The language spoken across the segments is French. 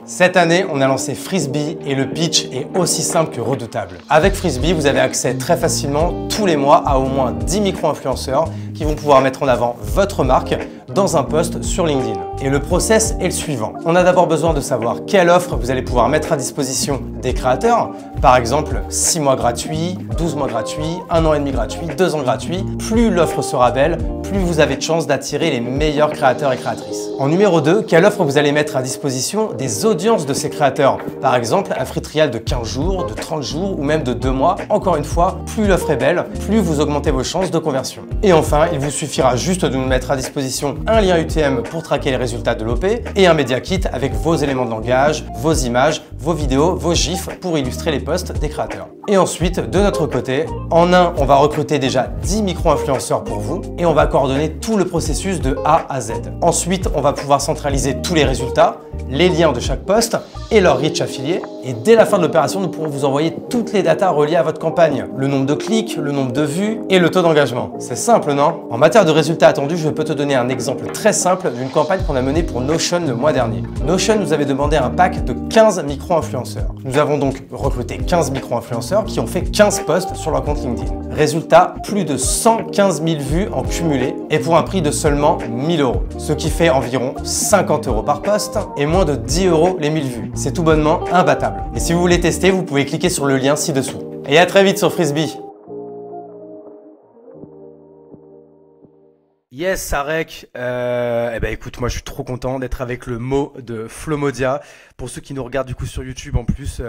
Cette année, on a lancé Frisbee et le pitch est aussi simple que redoutable. Avec Frisbee, vous avez accès très facilement tous les mois à au moins 10 micro-influenceurs qui vont pouvoir mettre en avant votre marque dans un post sur LinkedIn. Et le process est le suivant. On a d'abord besoin de savoir quelle offre vous allez pouvoir mettre à disposition des créateurs. Par exemple, 6 mois gratuits, 12 mois gratuits, 1 an et demi gratuit, 2 ans gratuits. Plus l'offre sera belle, plus vous avez de chances d'attirer les meilleurs créateurs et créatrices. En numéro 2, quelle offre vous allez mettre à disposition des audiences de ces créateurs. Par exemple, un free trial de 15 jours, de 30 jours ou même de 2 mois. Encore une fois, plus l'offre est belle, plus vous augmentez vos chances de conversion. Et enfin, il vous suffira juste de nous mettre à disposition un lien UTM pour traquer les résultats de l'OP et un Media Kit avec vos éléments de langage, vos images, vos vidéos, vos gifs pour illustrer les posts des créateurs. Et ensuite, de notre côté, en un, on va recruter déjà 10 micro-influenceurs pour vous et on va coordonner tout le processus de A à Z. Ensuite, on va pouvoir centraliser tous les résultats, les liens de chaque post et leur reach affilié. Et dès la fin de l'opération, nous pourrons vous envoyer toutes les datas reliées à votre campagne. Le nombre de clics, le nombre de vues et le taux d'engagement. C'est simple, non? En matière de résultats attendus, je peux te donner un exemple très simple d'une campagne qu'on a menée pour Notion le mois dernier. Notion nous avait demandé un pack de 15 micro-influenceurs. Nous avons donc recruté 15 micro-influenceurs qui ont fait 15 posts sur leur compte LinkedIn. Résultat, plus de 115 000 vues en cumulé et pour un prix de seulement 1 000 €. Ce qui fait environ 50 € par post et moins de 10 € les 1000 vues. C'est tout bonnement imbattable. Et si vous voulez tester, vous pouvez cliquer sur le lien ci-dessous. Et à très vite sur Frisbee. Yes, Sarek. Écoute, moi je suis trop content d'être avec le mot de Flomodia. Pour ceux qui nous regardent du coup sur YouTube en plus,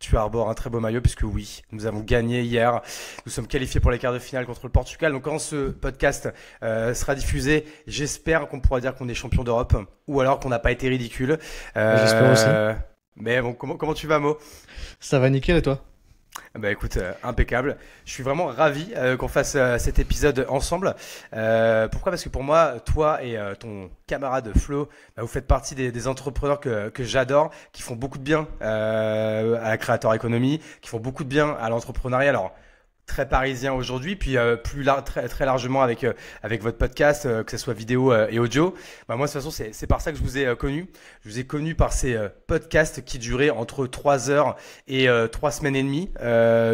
tu arbores un très beau maillot puisque oui, nous avons gagné hier. Nous sommes qualifiés pour les quarts de finale contre le Portugal. Donc quand ce podcast sera diffusé, j'espère qu'on pourra dire qu'on est champion d'Europe ou alors qu'on n'a pas été ridicule. J'espère aussi. Mais bon, comment tu vas, Mo? Ça va nickel et toi? Bah écoute, impeccable. Je suis vraiment ravi qu'on fasse cet épisode ensemble. Pourquoi? Parce que pour moi, toi et ton camarade Flo, vous faites partie des entrepreneurs que j'adore, qui font beaucoup de bien à la créateur économie, qui font beaucoup de bien à l'entrepreneuriat. Alors, très parisien aujourd'hui, puis très largement avec votre podcast, que ce soit vidéo et audio. Moi, de toute façon, c'est par ça que je vous ai connu. Je vous ai connu par ces podcasts qui duraient entre 3 heures et 3 semaines et demie.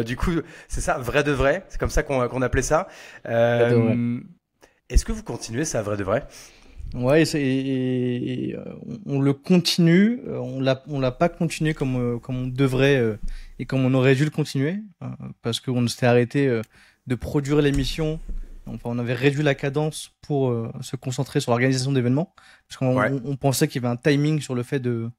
Du coup, c'est ça, vrai de vrai. C'est comme ça qu'on appelait ça. Vrai de vrai. Est-ce que vous continuez ça, vrai de vrai? Ouais, on le continue. On l'a pas continué comme on devrait et comme on aurait dû le continuer parce qu'on s'était arrêté de produire l'émission. Enfin, on avait réduit la cadence pour se concentrer sur l'organisation d'événements parce qu'on pensait qu'il y avait un timing sur le fait de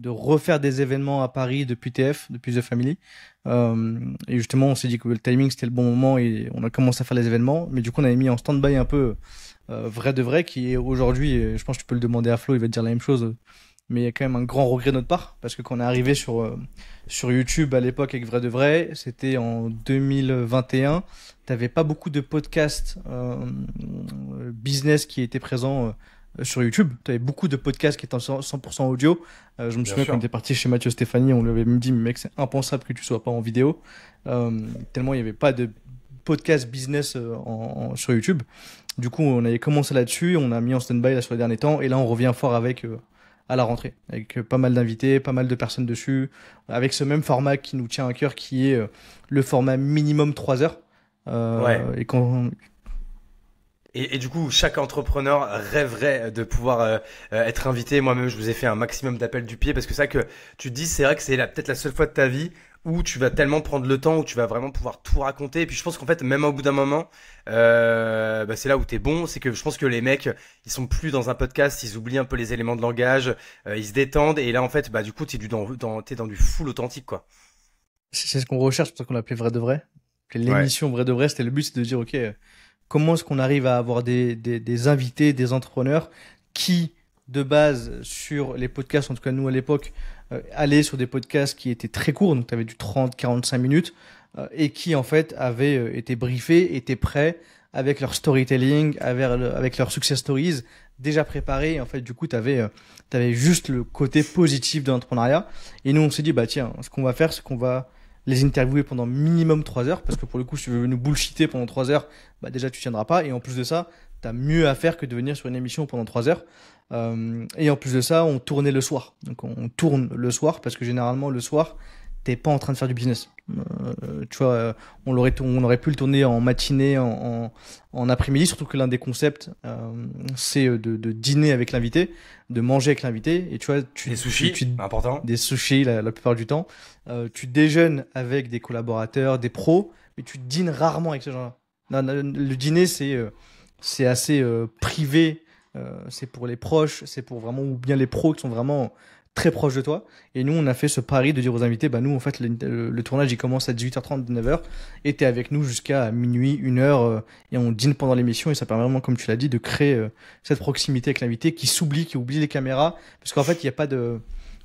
refaire des événements à Paris depuis TF, depuis The Family. Et justement, on s'est dit que le timing c'était le bon moment et on a commencé à faire les événements. Mais du coup, on avait mis en stand-by un peu vrai de vrai qui est aujourd'hui, je pense que tu peux le demander à Flo, il va te dire la même chose. Mais il y a quand même un grand regret de notre part parce que quand on est arrivé sur YouTube à l'époque avec vrai de vrai, c'était en 2021. T'avais pas beaucoup de podcasts business qui étaient présents sur YouTube. Tu avais beaucoup de podcasts qui étaient en 100% audio. Je me souviens quand on était parti chez Mathieu Stéphanie, on lui avait même dit, mais mec, c'est impensable que tu sois pas en vidéo. Tellement il y avait pas de podcast business sur YouTube. Du coup, on avait commencé là-dessus, on a mis en stand-by là sur les derniers temps, et là on revient fort avec à la rentrée, avec pas mal d'invités, pas mal de personnes dessus, avec ce même format qui nous tient à cœur, qui est le format minimum 3 heures. Et quand Et du coup, chaque entrepreneur rêverait de pouvoir être invité. Moi-même, je vous ai fait un maximum d'appels du pied parce que c'est ça que tu te dis, c'est vrai que c'est peut-être la seule fois de ta vie où tu vas tellement prendre le temps, où tu vas vraiment pouvoir tout raconter. Et puis je pense qu'en fait, même au bout d'un moment, c'est là où t'es bon. C'est que je pense que les mecs, ils sont plus dans un podcast, ils oublient un peu les éléments de langage, ils se détendent. Et là, en fait, du coup, t'es dans du full authentique, quoi. c'est ce qu'on recherche, c'est pour ça qu'on l'appelait vrai de vrai. Que Ouais. l'émission vrai de vrai, c'était le but, c'est de dire, ok, comment est-ce qu'on arrive à avoir des invités, des entrepreneurs qui, de base, sur les podcasts, en tout cas nous à l'époque, allaient sur des podcasts qui étaient très courts, donc tu avais du 30-45 minutes, et qui en fait avaient été briefés, étaient prêts avec leur storytelling, avec leurs success stories déjà préparés. Et en fait, du coup, tu avais juste le côté positif de l'entrepreneuriat. Et nous, on s'est dit, bah tiens, ce qu'on va faire, c'est qu'on va les interviewer pendant minimum 3 heures, parce que pour le coup, si tu veux nous bullshiter pendant 3 heures, bah déjà tu tiendras pas, et en plus de ça, t'as mieux à faire que de venir sur une émission pendant 3 heures. Et en plus de ça, on tournait le soir. Donc on tourne le soir parce que généralement le soir, t'es pas en train de faire du business. Tu vois, on aurait pu le tourner en matinée, en après-midi, surtout que l'un des concepts, c'est de dîner avec l'invité, de manger avec l'invité. Et tu vois, des sushis, important. Des sushis la plupart du temps. Tu déjeunes avec des collaborateurs, des pros, mais tu dînes rarement avec ces gens-là. Le dîner, c'est assez privé. C'est pour les proches, c'est pour vraiment, ou bien les pros qui sont vraiment très proches de toi. Et nous, on a fait ce pari de dire aux invités, bah nous, en fait, le tournage, il commence à 18h30, 19h, et t'es avec nous jusqu'à minuit, 1h, et on dîne pendant l'émission, et ça permet vraiment, comme tu l'as dit, de créer cette proximité avec l'invité qui oublie les caméras, parce qu'en fait, il n'y a pas de,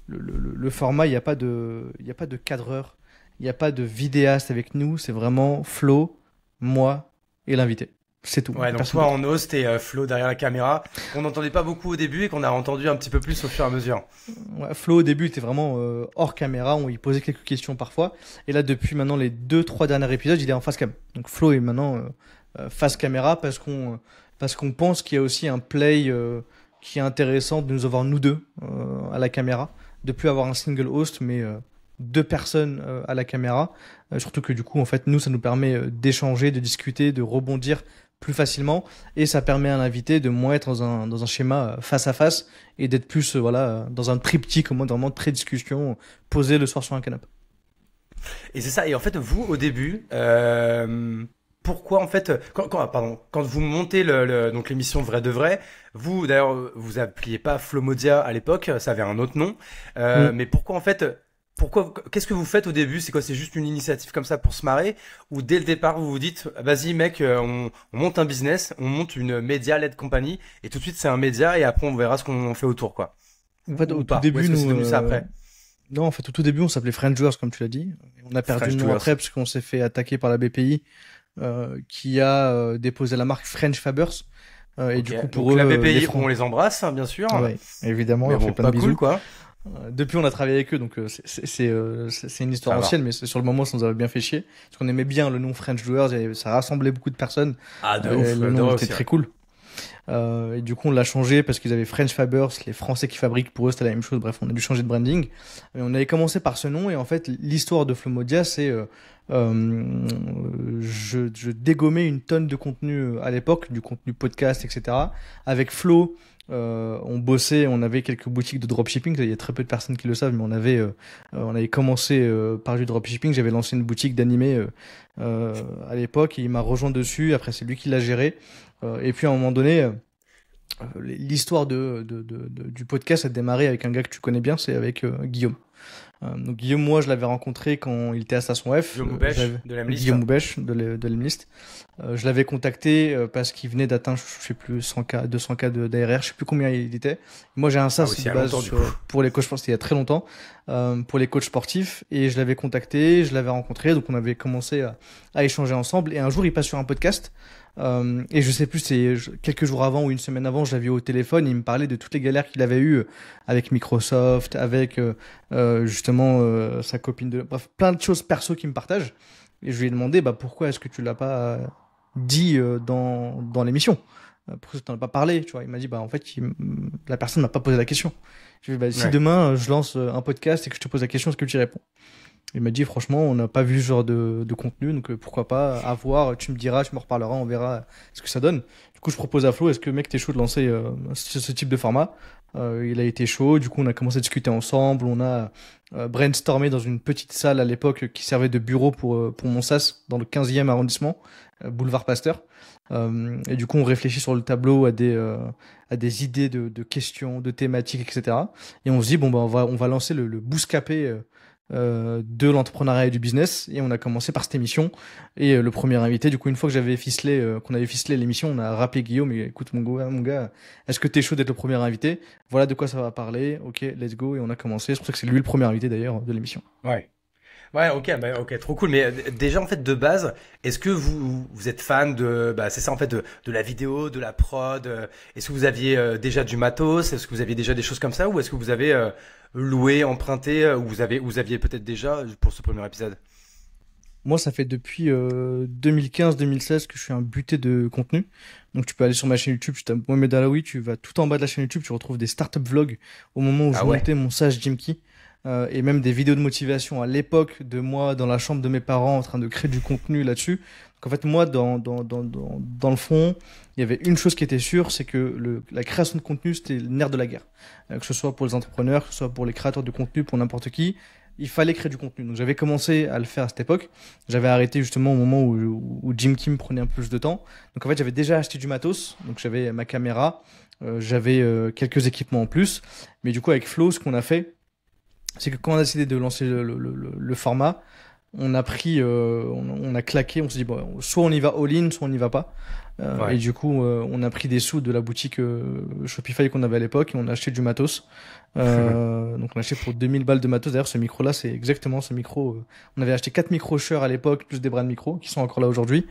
le format, il n'y a pas de cadreur, il n'y a pas de vidéaste avec nous, c'est vraiment Flo, moi et l'invité. C'est tout. Ouais, donc toi en host et Flo derrière la caméra, qu'on n'entendait pas beaucoup au début et qu'on a entendu un petit peu plus au fur et à mesure. Ouais, Flo au début était vraiment hors caméra, on lui posait quelques questions parfois. Et là, depuis maintenant les 2-3 derniers épisodes, il est en face cam. Donc Flo est maintenant face caméra parce qu'on pense qu'il y a aussi un play qui est intéressant de nous avoir nous deux à la caméra, de plus avoir un single host, mais 2 personnes à la caméra. Surtout que du coup, en fait, nous, ça nous permet d'échanger, de discuter, de rebondir plus facilement, et ça permet à l'invité de moins être dans un schéma face à face et d'être plus dans un triptyque, vraiment très discussion, posé le soir sur un canapé. Et c'est ça. Et en fait, vous au début, pourquoi en fait quand vous montez donc l'émission Vrai de Vrai, vous d'ailleurs vous appeliez pas Flomodia à l'époque, ça avait un autre nom, mais pourquoi en fait? Qu'est-ce que vous faites au début? C'est quoi? C'est juste une initiative comme ça pour se marrer? Ou dès le départ, vous vous dites, vas-y mec, on monte un business, on monte une média-led compagnie, et tout de suite c'est un média, et après on verra ce qu'on fait autour, quoi. En fait, au tout début, nous, c'est devenu ça après? Non, en fait, au tout début, on s'appelait French Joueurs, comme tu l'as dit. On a perdu le nom après, parce qu'on s'est fait attaquer par la BPI, qui a déposé la marque French Fabers. Et du coup, pour donc, eux, la BPI, on les embrasse, hein, bien sûr. Ouais, évidemment, mais on fait plein de bisous. Cool, quoi. Depuis, on a travaillé avec eux, donc c'est une histoire ancienne, mais sur le moment, ça nous avait bien fait chier. Parce qu'on aimait bien le nom French Joueurs, et ça rassemblait beaucoup de personnes. Ah, de ouf. Le nom était très cool. Et du coup, on l'a changé parce qu'ils avaient French Fabers, les Français qui fabriquent, pour eux, c'était la même chose. Bref, on a dû changer de branding. Et on avait commencé par ce nom, et en fait, l'histoire de Flomodia, c'est je dégommais une tonne de contenu à l'époque, du contenu podcast, etc. Avec Flo, on bossait, on avait quelques boutiques de dropshipping. Il y a très peu de personnes qui le savent, mais on avait commencé par du dropshipping. J'avais lancé une boutique d'animé à l'époque, et il m'a rejoint dessus. Après, c'est lui qui l'a géré. Et puis à un moment donné, l'histoire du podcast a démarré avec un gars que tu connais bien, c'est avec Guillaume. Donc Guillaume, moi, je l'avais rencontré quand il était à Station F. Guillaume Moubèche de l'Emlist. Guillaume Moubèche de l'Emlist. Je l'avais contacté parce qu'il venait d'atteindre, je sais plus, 100K, 200K d'ARR, je sais plus combien il était. Moi, j'ai un SaaS de base pour les coachs, je pense c'était il y a très longtemps, pour les coachs sportifs, et je l'avais contacté, je l'avais rencontré, donc on avait commencé à échanger ensemble, et un jour, il passe sur un podcast. Et je sais plus, c'est quelques jours avant ou une semaine avant, je l'avais eu au téléphone, il me parlait de toutes les galères qu'il avait eues avec Microsoft, avec justement sa copine bref, plein de choses perso qu'il me partage. Et je lui ai demandé pourquoi est-ce que tu l'as pas dit dans l'émission, pourquoi tu n'en as pas parlé, tu vois. Il m'a dit en fait la personne m'a pas posé la question. Je lui ai dit si demain je lance un podcast et que je te pose la question, est-ce que tu y réponds? Il m'a dit franchement, on n'a pas vu ce genre de contenu, donc pourquoi pas, à voir, tu me diras, tu me reparleras, on verra ce que ça donne. Du coup, je propose à Flo, est-ce que mec, t'es chaud de lancer ce type de format? Il a été chaud, du coup on a commencé à discuter ensemble, on a brainstormé dans une petite salle à l'époque qui servait de bureau pour mon SaaS dans le 15e arrondissement, boulevard Pasteur. Et du coup on réfléchit sur le tableau à des idées de questions, de thématiques, etc. Et on se dit on va lancer le Bouscapé de l'entrepreneuriat et du business, et on a commencé par cette émission. Et le premier invité, du coup, une fois que qu'on avait ficelé l'émission, on a rappelé Guillaume, et écoute mon gars, est-ce que t'es chaud d'être le premier invité? Voilà de quoi ça va parler, ok, let's go. Et on a commencé, c'est pour ça que c'est lui le premier invité d'ailleurs de l'émission. Ouais, ok, trop cool. Mais déjà, en fait, de base, est-ce que vous êtes fan c'est ça, en fait, de la vidéo, de la prod? Est-ce que vous aviez déjà du matos? Est-ce que vous aviez déjà des choses comme ça? Ou est-ce que vous avez loué, emprunté, ou vous aviez peut-être déjà pour ce premier épisode? Moi, ça fait depuis 2015-2016 que je suis un buté de contenu. Donc, tu peux aller sur ma chaîne YouTube, tu tapes Mohamed Alaoui, tu vas tout en bas de la chaîne YouTube, tu retrouves des startup vlogs au moment où Ah je ouais. montais mon sage Jimkey. Et même des vidéos de motivation à l'époque de moi dans la chambre de mes parents en train de créer du contenu là-dessus. Donc, en fait, moi, dans le fond, il y avait une chose qui était sûre, c'est que la création de contenu, c'était le nerf de la guerre. Que ce soit pour les entrepreneurs, que ce soit pour les créateurs de contenu, pour n'importe qui. Il fallait créer du contenu. Donc j'avais commencé à le faire à cette époque. J'avais arrêté justement au moment où Jim Kim prenait un peu plus de temps. Donc en fait, j'avais déjà acheté du matos. Donc j'avais ma caméra, j'avais quelques équipements en plus. Mais du coup, avec Flow, ce qu'on a fait, c'est que quand on a décidé de lancer le format, on a pris, on a claqué, on s'est dit, bon, soit on y va all-in, soit on n'y va pas. Et Ouais. du coup, on a pris des sous de la boutique Shopify qu'on avait à l'époque et on a acheté du matos. Donc on a acheté pour 2000 balles de matos. D'ailleurs, ce micro-là, c'est exactement ce micro. On avait acheté 4 micros Shure à l'époque, plus des bras de micro, qui sont encore là aujourd'hui.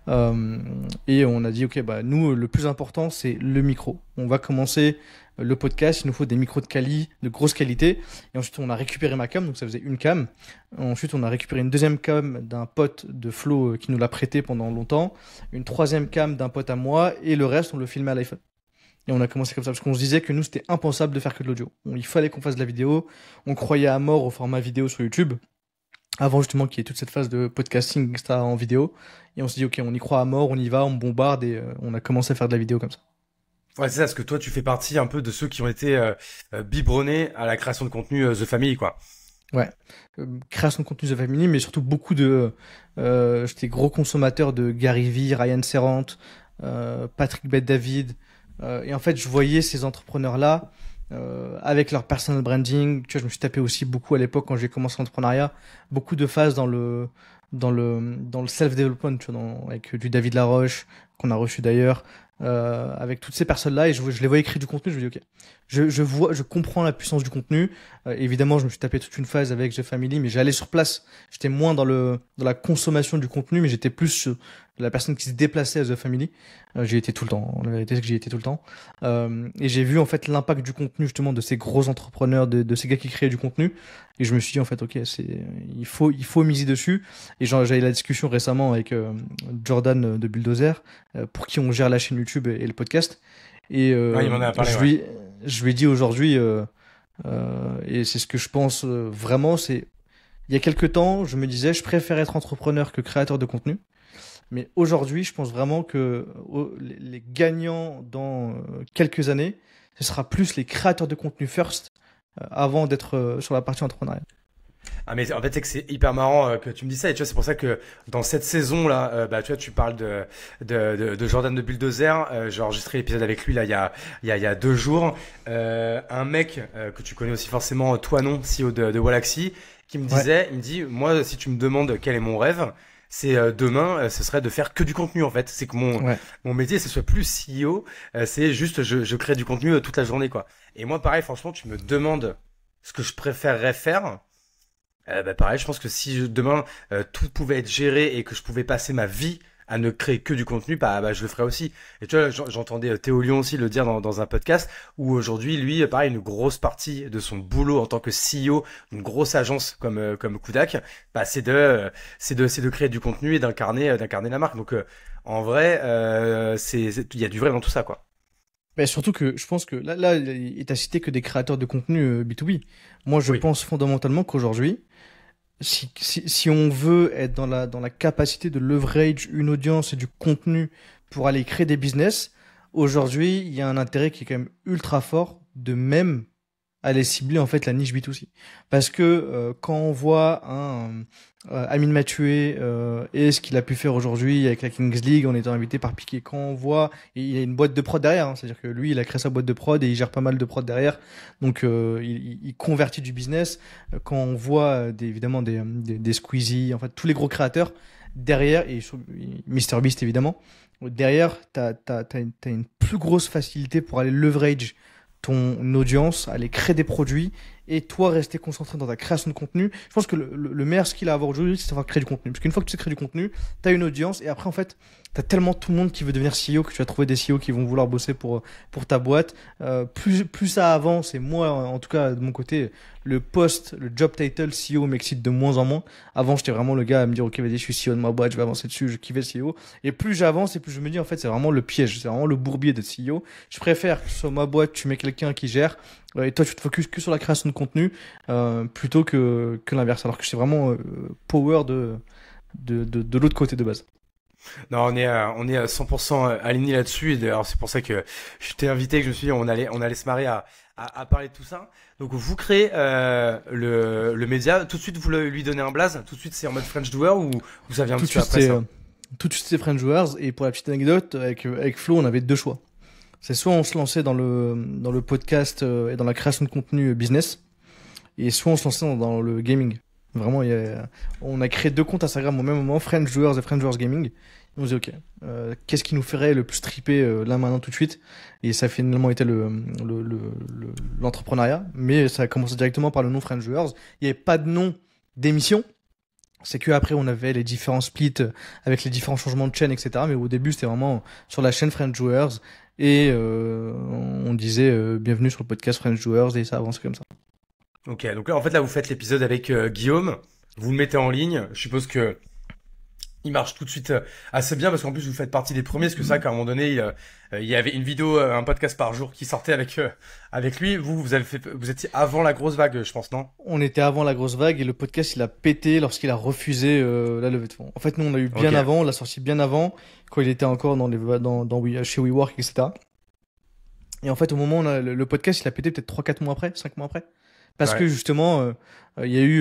Et on a dit, ok, bah, nous, le plus important, c'est le micro. On va commencer le podcast, il nous faut des micros de grosse qualité. Et ensuite, on a récupéré ma cam, donc ça faisait une cam. Ensuite, on a récupéré une deuxième cam d'un pote de Flo qui nous l'a prêté pendant longtemps. Une troisième cam d'un pote à moi. Et le reste, on le filmait à l'iPhone. Et on a commencé comme ça, parce qu'on se disait que nous, c'était impensable de faire que de l'audio. Il fallait qu'on fasse de la vidéo. On croyait à mort au format vidéo sur YouTube. Avant justement qu'il y ait toute cette phase de podcasting, etc. en vidéo. Et on se dit, ok, on y croit à mort, on y va, on bombarde. Et on a commencé à faire de la vidéo comme ça. Ouais, c'est ça, parce que toi, tu fais partie un peu de ceux qui ont été biberonnés à la création de contenu The Family, quoi. Ouais, création de contenu The Family, mais surtout beaucoup j'étais gros consommateur de Gary Vee, Ryan Serrant, Patrick Bet-David, et en fait, je voyais ces entrepreneurs-là avec leur personal branding. Tu vois, je me suis tapé aussi beaucoup à l'époque quand j'ai commencé l'entrepreneuriat, beaucoup de phases dans le self-development, tu vois, avec du David Laroche qu'on a reçu d'ailleurs, avec toutes ces personnes-là, et je les voyais créer du contenu. Je me dis ok, je comprends la puissance du contenu. Évidemment, je me suis tapé toute une phase avec The Family, mais j'allais sur place. J'étais moins dans la consommation du contenu, mais j'étais plus la personne qui se déplaçait à The Family. J'y étais tout le temps. La vérité, c'est que j'y étais tout le temps. Et j'ai vu en fait l'impact du contenu justement de ces gros entrepreneurs, de ces gars qui créaient du contenu. Et je me suis dit en fait, ok, il faut miser dessus. Et j'avais la discussion récemment avec Jordan de Bulldozer, pour qui on gère la chaîne YouTube et le podcast. Et Ouais, il m'en a parlé, je ouais. lui ai dit aujourd'hui, et c'est ce que je pense vraiment, c'est il y a quelques temps, je me disais, je préfère être entrepreneur que créateur de contenu. Mais aujourd'hui, je pense vraiment que les gagnants dans quelques années, ce sera plus les créateurs de contenu first avant d'être sur la partie entrepreneuriale. Ah mais en fait c'est que c'est hyper marrant que tu me dis ça et tu vois c'est pour ça que dans cette saison là bah tu vois tu parles de Jordan de Bulldozer j'ai enregistré l'épisode avec lui là il y a 2 jours un mec que tu connais aussi forcément toi non CEO de Wallaxy qui me Ouais. disait il me dit moi si tu me demandes quel est mon rêve c'est demain ce serait de faire que du contenu en fait c'est que Ouais. mon métier ce soit plus CEO c'est juste je crée du contenu toute la journée quoi et moi pareil franchement tu me demandes ce que je préférerais faire bah pareil, je pense que si demain tout pouvait être géré et que je pouvais passer ma vie à ne créer que du contenu, bah je le ferais aussi. Et tu vois, j'entendais Théo Lyon aussi le dire dans un podcast où aujourd'hui, lui, pareil, une grosse partie de son boulot en tant que CEO d'une grosse agence comme Kudak, bah c'est de créer du contenu et d'incarner la marque. Donc en vrai, il y a du vrai dans tout ça, quoi. Mais surtout que je pense que là, il t'a cité que des créateurs de contenu B2B. Moi, je Oui. pense fondamentalement qu'aujourd'hui, si on veut être dans la capacité de leverage une audience et du contenu pour aller créer des business, aujourd'hui, il y a un intérêt qui est quand même ultra fort de même aller cibler en fait la niche B2C. Parce que quand on voit un Amine Mathieu et ce qu'il a pu faire aujourd'hui avec la Kings League en étant invité par Piqué, quand on voit, et il a une boîte de prod derrière, hein, c'est-à-dire que lui il a créé sa boîte de prod et il gère pas mal de prod derrière, donc il convertit du business. Quand on voit évidemment des Squeezie, en fait tous les gros créateurs derrière, et MrBeast évidemment, derrière t'as une plus grosse facilité pour aller leverage ton audience, aller créer des produits et toi rester concentré dans ta création de contenu. Je pense que le meilleur skill à avoir aujourd'hui, c'est savoir créer du contenu. Parce qu'une fois que tu sais créer du contenu, tu as une audience et après, en fait, tu as tellement tout le monde qui veut devenir CEO que tu vas trouver des CEO qui vont vouloir bosser pour ta boîte. Plus ça avance, et moi, en tout cas, de mon côté, le poste, le job title CEO m'excite de moins en moins. Avant, j'étais vraiment le gars à me dire, ok, vas-y, je suis CEO de ma boîte, je vais avancer dessus, je kiffais CEO. Et plus j'avance et plus je me dis, en fait, c'est vraiment le piège, c'est vraiment le bourbier d'être CEO. Je préfère que sur ma boîte, tu mets quelqu'un qui gère, et toi, tu te focuses que sur la création de contenu, plutôt que l'inverse. Alors que c'est vraiment power de l'autre côté de base. Non, on est à 100% alignés là-dessus. Et d'ailleurs, c'est pour ça que je t'ai invité, que je me suis dit, on allait se marrer à parler de tout ça. Donc, vous créez le média. Tout de suite, vous lui donnez un blaze. Tout de suite, c'est en mode French Doer ou ça vient un Tout de petit peu suite, après ça? tout de suite, c'est French Joueurs. Et pour la petite anecdote, avec Flo, on avait deux choix. C'est soit on se lançait dans le podcast et dans la création de contenu business, et soit on se lançait dans le gaming. Vraiment, on a créé deux comptes Instagram au même moment, French Joueurs et French Joueurs Gaming. Et on se dit, ok, qu'est-ce qui nous ferait le plus triper là maintenant tout de suite? Et ça a finalement été l'entrepreneuriat, mais ça a commencé directement par le nom French Joueurs. Il n'y avait pas de nom d'émission. C'est que après on avait les différents splits avec les différents changements de chaîne, etc. Mais au début c'était vraiment sur la chaîne French Joueurs et on disait bienvenue sur le podcast French Joueurs et ça avançait comme ça. Ok, donc là, en fait, là, vous faites l'épisode avec Guillaume. Vous le mettez en ligne. Je suppose que il marche tout de suite assez bien parce qu'en plus vous faites partie des premiers, parce que c'est vrai qu'à un moment donné il y avait une vidéo, un podcast par jour qui sortait avec lui. Vous étiez avant la grosse vague, je pense, non? On était avant la grosse vague et le podcast il a pété lorsqu'il a refusé la levée de fonds. En fait nous on l'a eu bien Ok. avant, on l'a sorti bien avant quand il était encore chez WeWork, etc. Et en fait au moment où le podcast il a pété peut-être 3-4 mois après, 5 mois après. Parce que Ouais. justement, il y a eu,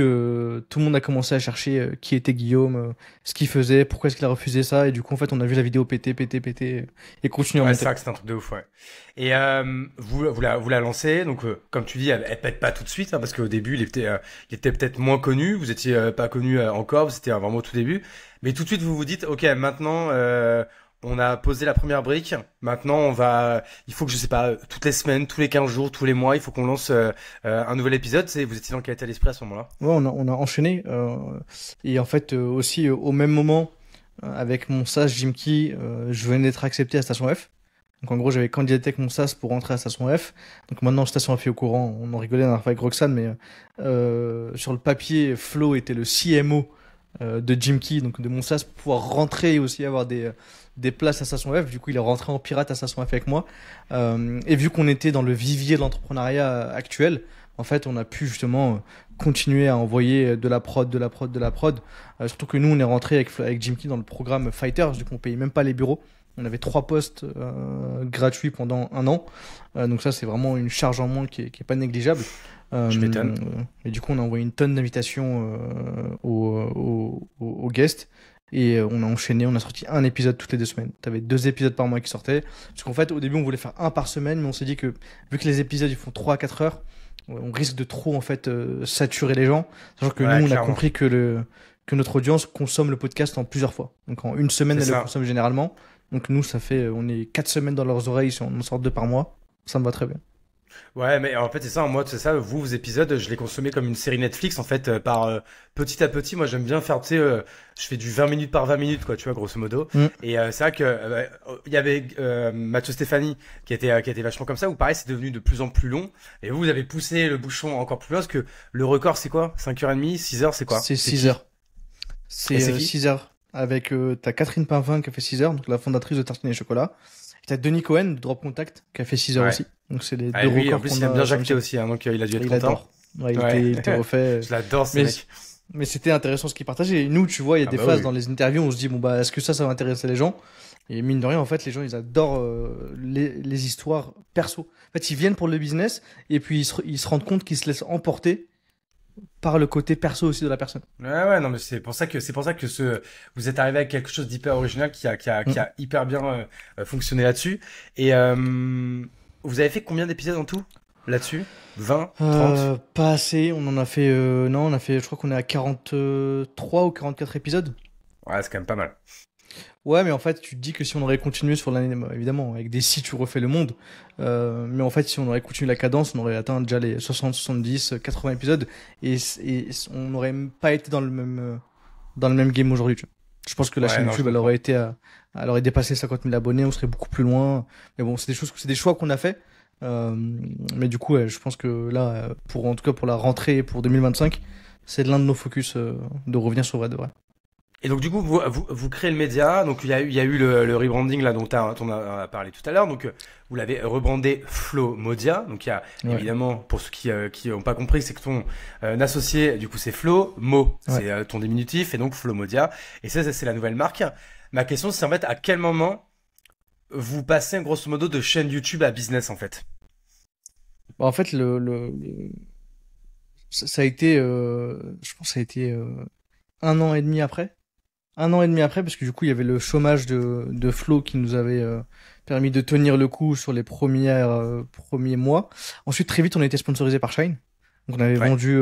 tout le monde a commencé à chercher qui était Guillaume, ce qu'il faisait, pourquoi est-ce qu'il a refusé ça, et du coup en fait on a vu la vidéo péter, et continuer à Ouais, c'est monter. vrai que c'est un truc de ouf, ouais. Et vous la lancez, donc comme tu dis, elle pète pas tout de suite, hein, parce qu'au début, il était peut-être moins connu, vous étiez pas connu encore, vous étiez vraiment au tout début, mais tout de suite vous vous dites, ok, maintenant on a posé la première brique, maintenant il faut que je sais pas, toutes les semaines, tous les 15 jours, tous les mois, il faut qu'on lance un nouvel épisode. Vous étiez dans quel état d'esprit à ce moment-là? Ouais, on a enchaîné, et en fait aussi au même moment, avec mon SaaS Jimkey, je venais d'être accepté à Station F. Donc en gros j'avais candidaté avec mon SaaS pour rentrer à Station F. Donc maintenant Station F est au courant, on en rigolait dans la fois avec Roxane, mais sur le papier, Flo était le CMO de Jimkey, donc de mon SaaS, pour pouvoir rentrer et aussi avoir des places à Station F. Du coup, il est rentré en pirate à Station F avec moi. Et vu qu'on était dans le vivier de l'entrepreneuriat actuel, en fait, on a pu justement continuer à envoyer de la prod. Surtout que nous, on est rentré avec Jimkey dans le programme Fighters, du coup, on payait même pas les bureaux. On avait 3 postes gratuits pendant 1 an. Donc ça, c'est vraiment une charge en moins qui est pas négligeable. Je m'étonne. Et du coup, on a envoyé une tonne d'invitations aux guests. Et on a enchaîné, on a sorti un épisode toutes les 2 semaines. T'avais 2 épisodes par mois qui sortaient. Parce qu'en fait, au début, on voulait faire un par semaine, mais on s'est dit que vu que les épisodes ils font 3 à 4 heures, on risque de trop en fait saturer les gens. Sachant que Ouais, nous, on a clairement. compris que notre audience consomme le podcast en plusieurs fois. Donc en une semaine, C'est elle le ça. consomme généralement. Donc nous, ça fait, on est 4 semaines dans leurs oreilles, si on en sort 2 par mois. Ça me va très bien. Ouais, mais en fait, c'est ça, moi, c'est ça, vos épisodes, je les consommais comme une série Netflix, en fait, petit à petit. Moi, j'aime bien faire, tu sais, je fais du 20 minutes par 20 minutes, quoi, tu vois, grosso modo. Mm. Et c'est vrai que il y avait Mathieu Stéphanie qui était vachement comme ça, où pareil, c'est devenu de plus en plus long. Et vous avez poussé le bouchon encore plus loin, parce que le record, c'est quoi? 5h30, 6 heures, c'est quoi? C'est C'est 6 qui? heures. Et C'est c'est qui? 6 heures. Avec t'as Catherine Pinvin qui a fait 6 heures, donc la fondatrice de Tartine et Chocolat. Et t'as Denis Cohen de Drop Contact qui a fait 6 heures Ouais. aussi. Donc c'est les Ah, deux lui, en records plus, qu'on il aime a bien sur jacter YouTube. aussi, hein, donc il a dû être Il content. adore. Ouais, Ouais. il était refait. Je l'adore, ce Mais, mec. mais c'était intéressant ce qu'il partageait. Et nous, tu vois, il y a Ah des bah phases oui. dans les interviews où on se dit, bon, bah, est-ce que ça va intéresser les gens? Et mine de rien, en fait, les gens, ils adorent les histoires perso. En fait, ils viennent pour le business et puis ils se rendent compte qu'ils se laissent emporter par le côté perso aussi de la personne. Ouais, non, mais c'est pour ça que vous êtes arrivé à quelque chose d'hyper original qui a hyper bien fonctionné là-dessus. Et vous avez fait combien d'épisodes en tout là-dessus? 20, 30? Pas assez. On en a fait, non, on a fait, je crois qu'on est à 43 ou 44 épisodes. Ouais, c'est quand même pas mal. Ouais, mais en fait, tu te dis que si on aurait continué sur l'année, bah, évidemment, avec des si tu refais le monde, mais en fait, si on aurait continué la cadence, on aurait atteint déjà les 60, 70, 80 épisodes, on n'aurait même pas été dans le même game aujourd'hui, tu vois. Je pense que la Ouais, chaîne non, je YouTube, comprends. elle aurait dépassé 50 000 abonnés, on serait beaucoup plus loin. Mais bon, c'est des choix qu'on a fait. Euh, mais du coup, ouais, je pense que là, en tout cas pour la rentrée pour 2025, c'est l'un de nos focus, de revenir sur vrai de vrai. Et donc du coup, vous créez le média, donc il y a eu le rebranding là dont on a parlé tout à l'heure, donc vous l'avez rebrandé Flow Modia, donc il y a Ouais, évidemment, pour ceux qui ont pas compris, c'est que ton associé, du coup c'est Flow, Mo, ouais. c'est ton diminutif, et donc Flow Modia, et ça c'est la nouvelle marque. Ma question c'est en fait à quel moment vous passez grosso modo de chaîne YouTube à business en fait? Bah, en fait, ça a été, je pense, que ça a été 1 an et demi après. 1 an et demi après, parce que du coup, il y avait le chômage de Flo qui nous avait permis de tenir le coup sur les premiers mois. Ensuite, très vite, on a été sponsorisé par Shine. Donc, on avait Ouais. vendu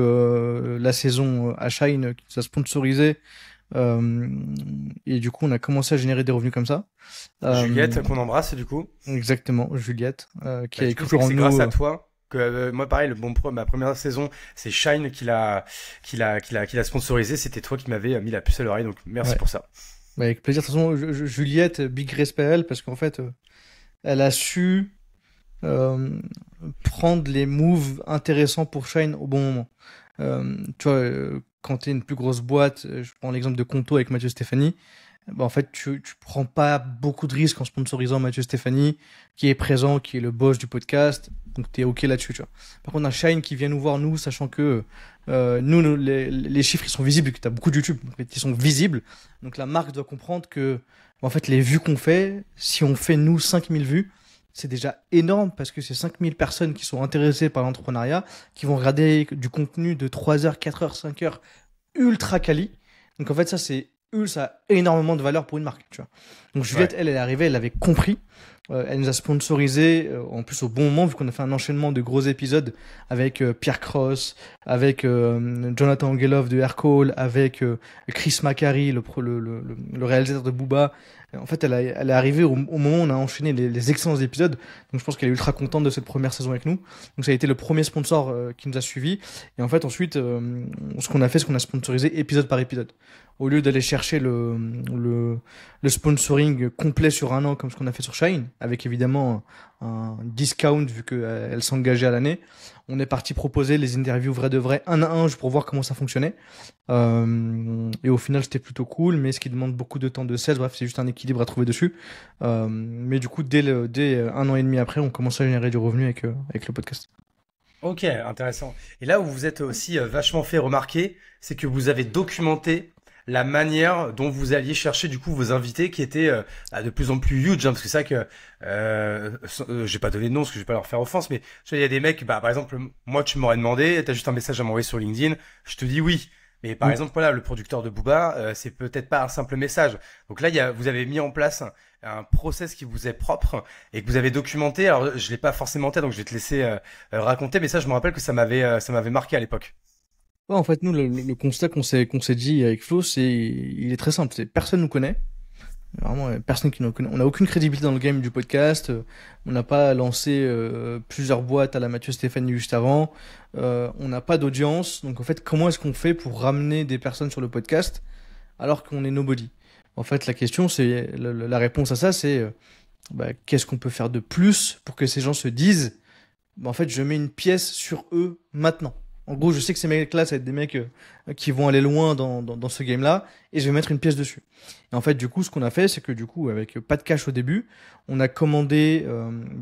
la saison à Shine qui nous a sponsorisé. Euh, et du coup, on a commencé à générer des revenus comme ça. Euh, Juliette qu'on embrasse du coup. Exactement, Juliette, qui Bah, a du coup, c'est écrit que en c'est nous. grâce à toi que moi, pareil, ma première saison, c'est Shine qui l'a sponsorisé. C'était toi qui m'avais mis la puce à l'oreille, donc merci Ouais, pour ça. bah, avec plaisir. De toute façon, Juliette, big respect à elle, parce qu'en fait, elle a su euh, prendre les moves intéressants pour Shine au bon moment. Tu vois, quand tu es une plus grosse boîte, je prends l'exemple de Conto avec Mathieu Stéphanie, bah, en fait, tu prends pas beaucoup de risques en sponsorisant Mathieu Stéphanie, qui est présent, qui est le boss du podcast, donc tu es OK là-dessus, tu vois. Par contre, un Shine qui vient nous voir, nous, sachant que les chiffres, ils sont visibles, que tu as beaucoup de YouTube, en fait, ils sont visibles, donc la marque doit comprendre que, en fait, les vues qu'on fait, si on fait, nous, 5000 vues, c'est déjà énorme parce que c'est 5000 personnes qui sont intéressées par l'entrepreneuriat, qui vont regarder du contenu de 3 heures, 4 heures, 5 heures ultra quali. Donc en fait, ça a énormément de valeur pour une marque, tu vois. Donc Ouais. Juliette, elle est arrivée, elle avait compris. Elle nous a sponsorisé, en plus au bon moment, vu qu'on a fait un enchaînement de gros épisodes avec Pierre Cross, avec Jonathan Angelov de Aircall, avec Chris Macari, le réalisateur de Booba. En fait, elle est arrivée au moment où on a enchaîné les excellents épisodes. Donc je pense qu'elle est ultra contente de cette première saison avec nous. Donc ça a été le premier sponsor qui nous a suivis. Et en fait, ensuite, ce qu'on a fait, c'est qu'on a sponsorisé épisode par épisode. Au lieu d'aller chercher le sponsoring complet sur 1 an, comme ce qu'on a fait sur Shine, avec évidemment un discount vu qu'elle s'engageait à l'année, on est parti proposer les interviews vrai de vrai, 1 à 1, juste pour voir comment ça fonctionnait. Et au final, c'était plutôt cool, mais ce qui demande beaucoup de temps de sales, bref, c'est juste un équilibre à trouver dessus. Mais du coup, dès 1 an et demi après, on commence à générer du revenu avec le podcast. Ok, intéressant. Et là où vous êtes aussi vachement fait remarquer, c'est que vous avez documenté la manière dont vous alliez chercher du coup vos invités qui étaient de plus en plus huge, hein, parce que c'est vrai que j'ai pas donné de nom parce que je vais pas leur faire offense, mais tu vois, il y a des mecs, bah par exemple moi tu m'aurais demandé, t'as juste un message à m'envoyer sur LinkedIn, je te dis oui. Mais par Mm. exemple voilà, le producteur de Booba, c'est peut-être pas un simple message. Donc là vous avez mis en place un process qui vous est propre et que vous avez documenté. Alors je l'ai pas forcément en tête, donc je vais te laisser raconter, mais ça je me rappelle que ça m'avait marqué à l'époque. Ouais, en fait, nous, le constat qu'on s'est dit avec Flo, il est très simple. C'est personne nous connaît. Vraiment, personne qui nous connaît. On n'a aucune crédibilité dans le game du podcast. On n'a pas lancé plusieurs boîtes à la Mathieu Stéphanie juste avant. On n'a pas d'audience. Donc, en fait, comment est-ce qu'on fait pour ramener des personnes sur le podcast alors qu'on est nobody? En fait, la question, c'est la réponse à ça, c'est bah, qu'est-ce qu'on peut faire de plus pour que ces gens se disent, bah, en fait, je mets une pièce sur eux maintenant. En gros, je sais que ces mecs-là, ça va être des mecs qui vont aller loin dans ce game-là, et je vais mettre une pièce dessus. Et en fait, du coup, ce qu'on a fait, c'est que du coup, avec pas de cash au début, on a commandé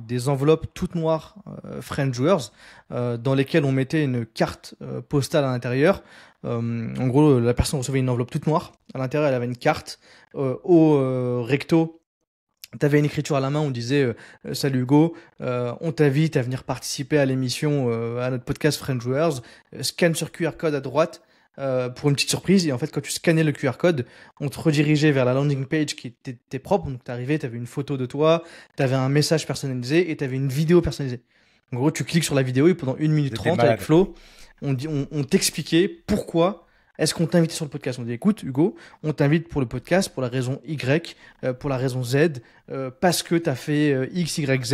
des enveloppes toutes noires Friend Jewers, dans lesquelles on mettait une carte postale à l'intérieur. En gros, la personne recevait une enveloppe toute noire. À l'intérieur, elle avait une carte. Au recto, t'avais une écriture à la main, on disait Salut Hugo, on t'invite à venir participer à l'émission, à notre podcast Friend Joueurs. Scanne sur QR code à droite pour une petite surprise. Et en fait, quand tu scannais le QR code, on te redirigeait vers la landing page qui était propre. Donc, t'arrivais, t'avais une photo de toi, t'avais un message personnalisé et t'avais une vidéo personnalisée. En gros, tu cliques sur la vidéo et pendant 1 minute J'étais 30 avec malade. Flo, on t'expliquait pourquoi Est-ce qu'on t'a invité sur le podcast? On dit, écoute, Hugo, on t'invite pour le podcast pour la raison Y, pour la raison Z, parce que tu as fait X, Y, Z,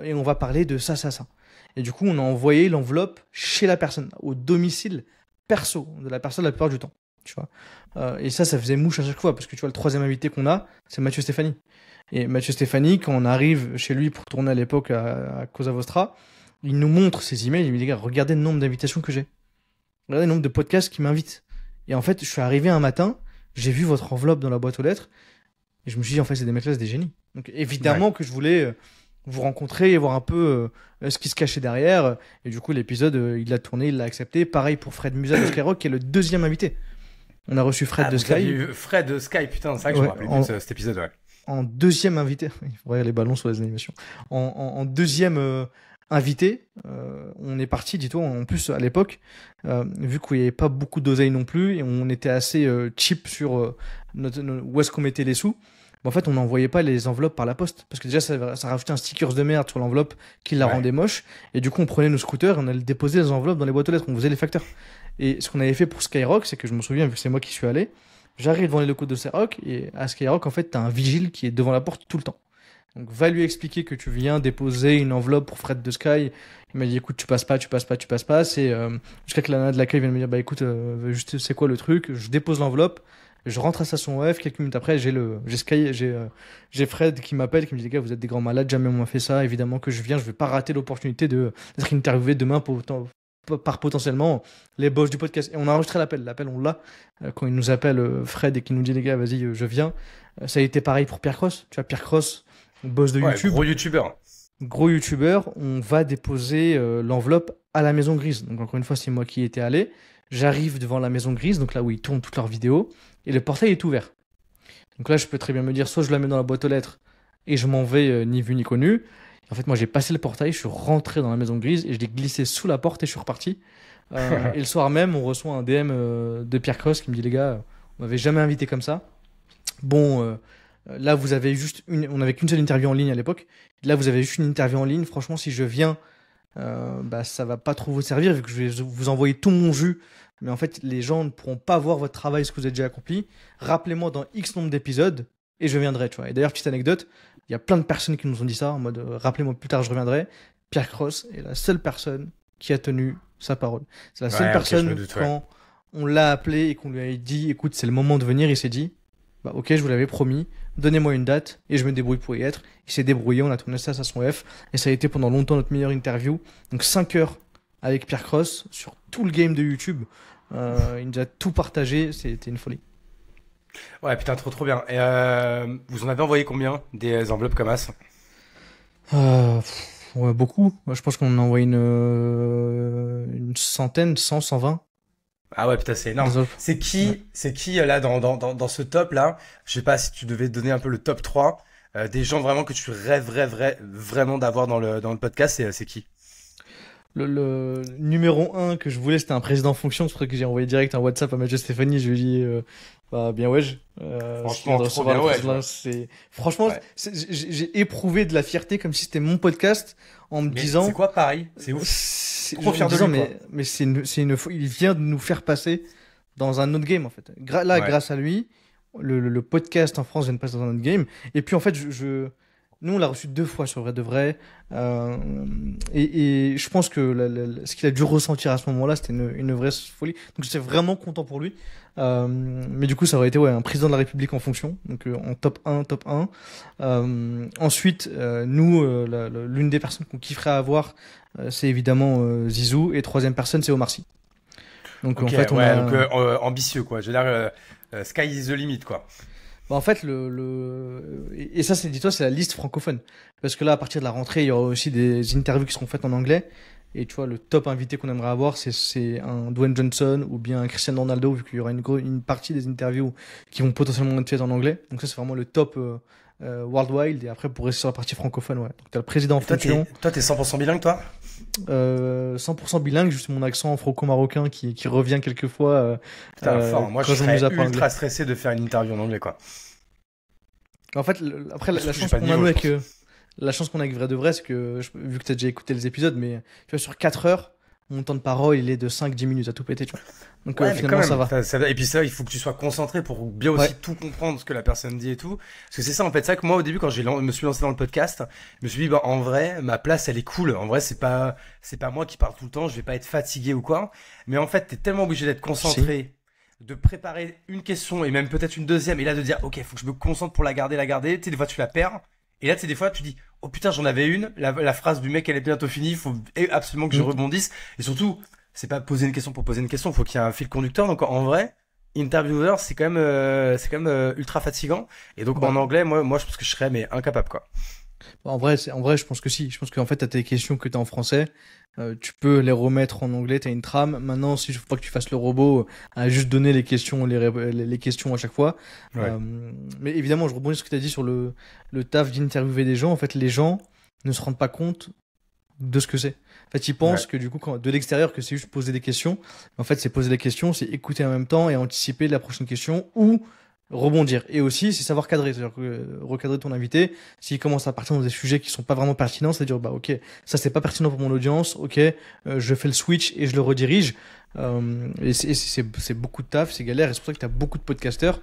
et on va parler de ça, ça, ça. Et du coup, on a envoyé l'enveloppe chez la personne, au domicile perso de la personne la plupart du temps. Tu vois. Et ça faisait mouche à chaque fois, parce que tu vois, le troisième invité qu'on a, c'est Mathieu Stéphanie. Et Mathieu Stéphanie, quand on arrive chez lui pour tourner à l'époque à Cosa Vostra, il nous montre ses emails, il me dit, les gars, regardez le nombre d'invitations que j'ai. Regardez le nombre de podcasts qui m'invitent. Et en fait, je suis arrivé un matin, j'ai vu votre enveloppe dans la boîte aux lettres, et je me suis dit, en fait, c'est des mecs-là, c'est des génies. Donc évidemment que je voulais vous rencontrer et voir un peu ce qui se cachait derrière. Et du coup, l'épisode, il l'a tourné, il l'a accepté. Pareil pour Fred Musa de Skyrock, qui est le deuxième invité. On a reçu Fred de Sky. Fred de Sky, putain, c'est vrai que je me rappelais plus de cet épisode, ouais. En deuxième invité, il faudrait les ballons sur les animations. En deuxième invité, on est parti, dis-toi, en plus à l'époque, vu qu'il n'y avait pas beaucoup d'oseille non plus, et on était assez cheap sur où est-ce qu'on mettait les sous. En fait, on n'envoyait pas les enveloppes par la poste, parce que déjà, ça rajoutait un sticker de merde sur l'enveloppe qui la rendait moche, et du coup, on prenait nos scooters et on allait déposer les enveloppes dans les boîtes aux lettres, on faisait les facteurs. Et ce qu'on avait fait pour Skyrock, c'est que je me souviens, vu que c'est moi qui suis allé, j'arrive devant les locaux de Skyrock, et à Skyrock, en fait, t'as un vigile qui est devant la porte tout le temps. Donc, va lui expliquer que tu viens déposer une enveloppe pour Fred de Sky. Il m'a dit, écoute, tu passes pas. C'est jusqu'à que la nana de l'accueil vienne me dire, bah écoute, juste, c'est quoi le truc? Je dépose l'enveloppe, je rentre à Station F. Quelques minutes après, j'ai Fred qui m'appelle, qui me dit, les gars, vous êtes des grands malades, jamais on m'a fait ça. Évidemment que je viens, je vais pas rater l'opportunité d'être interviewé demain par potentiellement les boss du podcast. Et on a enregistré l'appel. L'appel, on l'a. Quand il nous appelle, Fred, et qu'il nous dit, les gars, vas-y, je viens. Ça a été pareil pour Pierre Cross. Tu vois, Pierre Cross, boss de YouTube. Gros youtubeur. On va déposer l'enveloppe à la Maison Grise. Donc, encore une fois, c'est moi qui y étais allé. J'arrive devant la Maison Grise, donc là où ils tournent toutes leurs vidéos, et le portail est ouvert. Donc là, je peux très bien me dire, soit je la mets dans la boîte aux lettres, et je m'en vais ni vu ni connu. En fait, moi, j'ai passé le portail, je suis rentré dans la Maison Grise, et je l'ai glissé sous la porte, et je suis reparti. Et le soir même, on reçoit un DM de Pierre Cross qui me dit, les gars, on m'avait jamais invité comme ça. Bon, là, vous avez on n'avait qu'une seule interview en ligne à l'époque. Là, vous avez juste une interview en ligne. Franchement, si je viens, bah, ça va pas trop vous servir vu que je vais vous envoyer tout mon jus. Mais en fait, les gens ne pourront pas voir votre travail, ce que vous avez déjà accompli. Rappelez-moi dans X nombre d'épisodes et je viendrai, tu vois. Et d'ailleurs, petite anecdote, il y a plein de personnes qui nous ont dit ça en mode rappelez-moi plus tard, je reviendrai. Pierre Cross est la seule personne qui a tenu sa parole. C'est la seule personne quand on l'a appelé et qu'on lui a dit écoute, c'est le moment de venir, il s'est dit bah ok, je vous l'avais promis, donnez-moi une date et je me débrouille pour y être. Il s'est débrouillé, on a tourné ça à son F et ça a été pendant longtemps notre meilleure interview. Donc 5 heures avec Pierre Cross sur tout le game de YouTube. Il nous a tout partagé, c'était une folie. Ouais, putain, trop bien. Et vous en avez envoyé combien des enveloppes comme as? Ouais, beaucoup. Moi, je pense qu'on en a envoyé une centaine, 100, 120. Ah ouais, putain, c'est énorme. C'est qui là dans ce top là? Je sais pas si tu devais donner un peu le top 3 des gens vraiment que tu rêverais vraiment d'avoir dans le podcast, c'est qui? Le numéro 1 que je voulais, c'était un président en fonction. C'est pour ça que j'ai envoyé direct un WhatsApp à Mathieu Stéphanie. Je lui ai dit, bah, bien ouais. Franchement, trop bien ouais. Franchement, j'ai éprouvé de la fierté comme si c'était mon podcast en me disant. C'est quoi pareil? C'est ouf. Trop fier de lui, mais il vient de nous faire passer dans un autre game en fait. Grâce à lui, le podcast en France vient de passer dans un autre game. Et puis en fait, nous, on l'a reçu 2 fois sur Vrai de Vrai. Et je pense que ce qu'il a dû ressentir à ce moment-là, c'était une vraie folie. Donc, j'étais vraiment content pour lui. Mais du coup, ça aurait été un président de la République en fonction. Donc, en top 1. Ensuite, nous, l'une des personnes qu'on kifferait avoir, c'est évidemment Zizou. Et 3e personne, c'est Omar Sy. Donc, okay, en fait, donc, ambitieux, quoi. J'ai l'air sky is the limit, quoi. Bah en fait, et ça, dis-toi, c'est la liste francophone. Parce que là, à partir de la rentrée, il y aura aussi des interviews qui seront faites en anglais. Et tu vois, le top invité qu'on aimerait avoir, c'est un Dwayne Johnson ou bien un Cristiano Ronaldo, vu qu'il y aura une partie des interviews qui vont potentiellement être faites en anglais. Donc ça, c'est vraiment le top worldwide. Et après, pour rester sur la partie francophone, ouais. Donc t'as le président en fonction. Toi, t'es 100% bilingue, toi? 100% bilingue, juste mon accent franco-marocain qui revient quelquefois. Moi, je serais ultra stressé de faire une interview en anglais, quoi. En fait, après, la chance qu'on a avec la chance qu'on a avec Vrai de Vrai, c'est que vu que t'as déjà écouté les épisodes, mais tu vois, sur 4 heures, mon temps de parole, il est de 5-10 minutes à tout péter, tu vois. Donc Ouais, mais quand finalement, même, ça va. et puis ça, il faut que tu sois concentré pour bien aussi Ouais. tout comprendre ce que la personne dit et tout. Parce que c'est ça, en fait, c'est vrai que moi, au début, quand me suis lancé dans le podcast, je me suis dit, bah, en vrai, ma place, elle est cool. En vrai, c'est pas moi qui parle tout le temps, je vais pas être fatigué ou quoi. Mais en fait, t'es tellement obligé d'être Si. concentré, de préparer une question et même peut-être une deuxième, et là de dire, ok, faut que je me concentre pour la garder. Tu sais, des fois, tu la perds. Et là, tu sais, des fois, tu dis, oh putain, j'en avais une. La phrase du mec, elle est bientôt finie. Il faut absolument que je Mm. rebondisse. Et surtout, c'est pas poser une question pour poser une question. Faut qu'il y ait un fil conducteur. Donc, en vrai, interviewer, c'est quand même ultra fatigant. Et donc, en Bah, anglais, moi, je pense que je serais, mais incapable, quoi. en vrai, je pense que si. Je pense qu'en fait, t'as tes questions que t'as en français. Tu peux les remettre en anglais, t'as une trame. Maintenant, si je veux pas que tu fasses le robot à juste donner les questions, les questions à chaque fois. Ouais. Euh, mais évidemment, je rebondis sur ce que t'as dit sur le taf d'interviewer des gens. En fait, les gens ne se rendent pas compte de ce que c'est. En fait, ils Ouais. pensent que du coup, de l'extérieur, que c'est juste poser des questions. En fait, c'est poser des questions, c'est écouter en même temps et anticiper la prochaine question ou rebondir. Et aussi, c'est savoir cadrer, c'est-à-dire que recadrer ton invité. S'il commence à partir dans des sujets qui sont pas vraiment pertinents, c'est-à-dire, bah, ok, ça c'est pas pertinent pour mon audience, ok, je fais le switch et je le redirige. Et c'est beaucoup de taf, c'est galère, et c'est pour ça que t'as beaucoup de podcasteurs,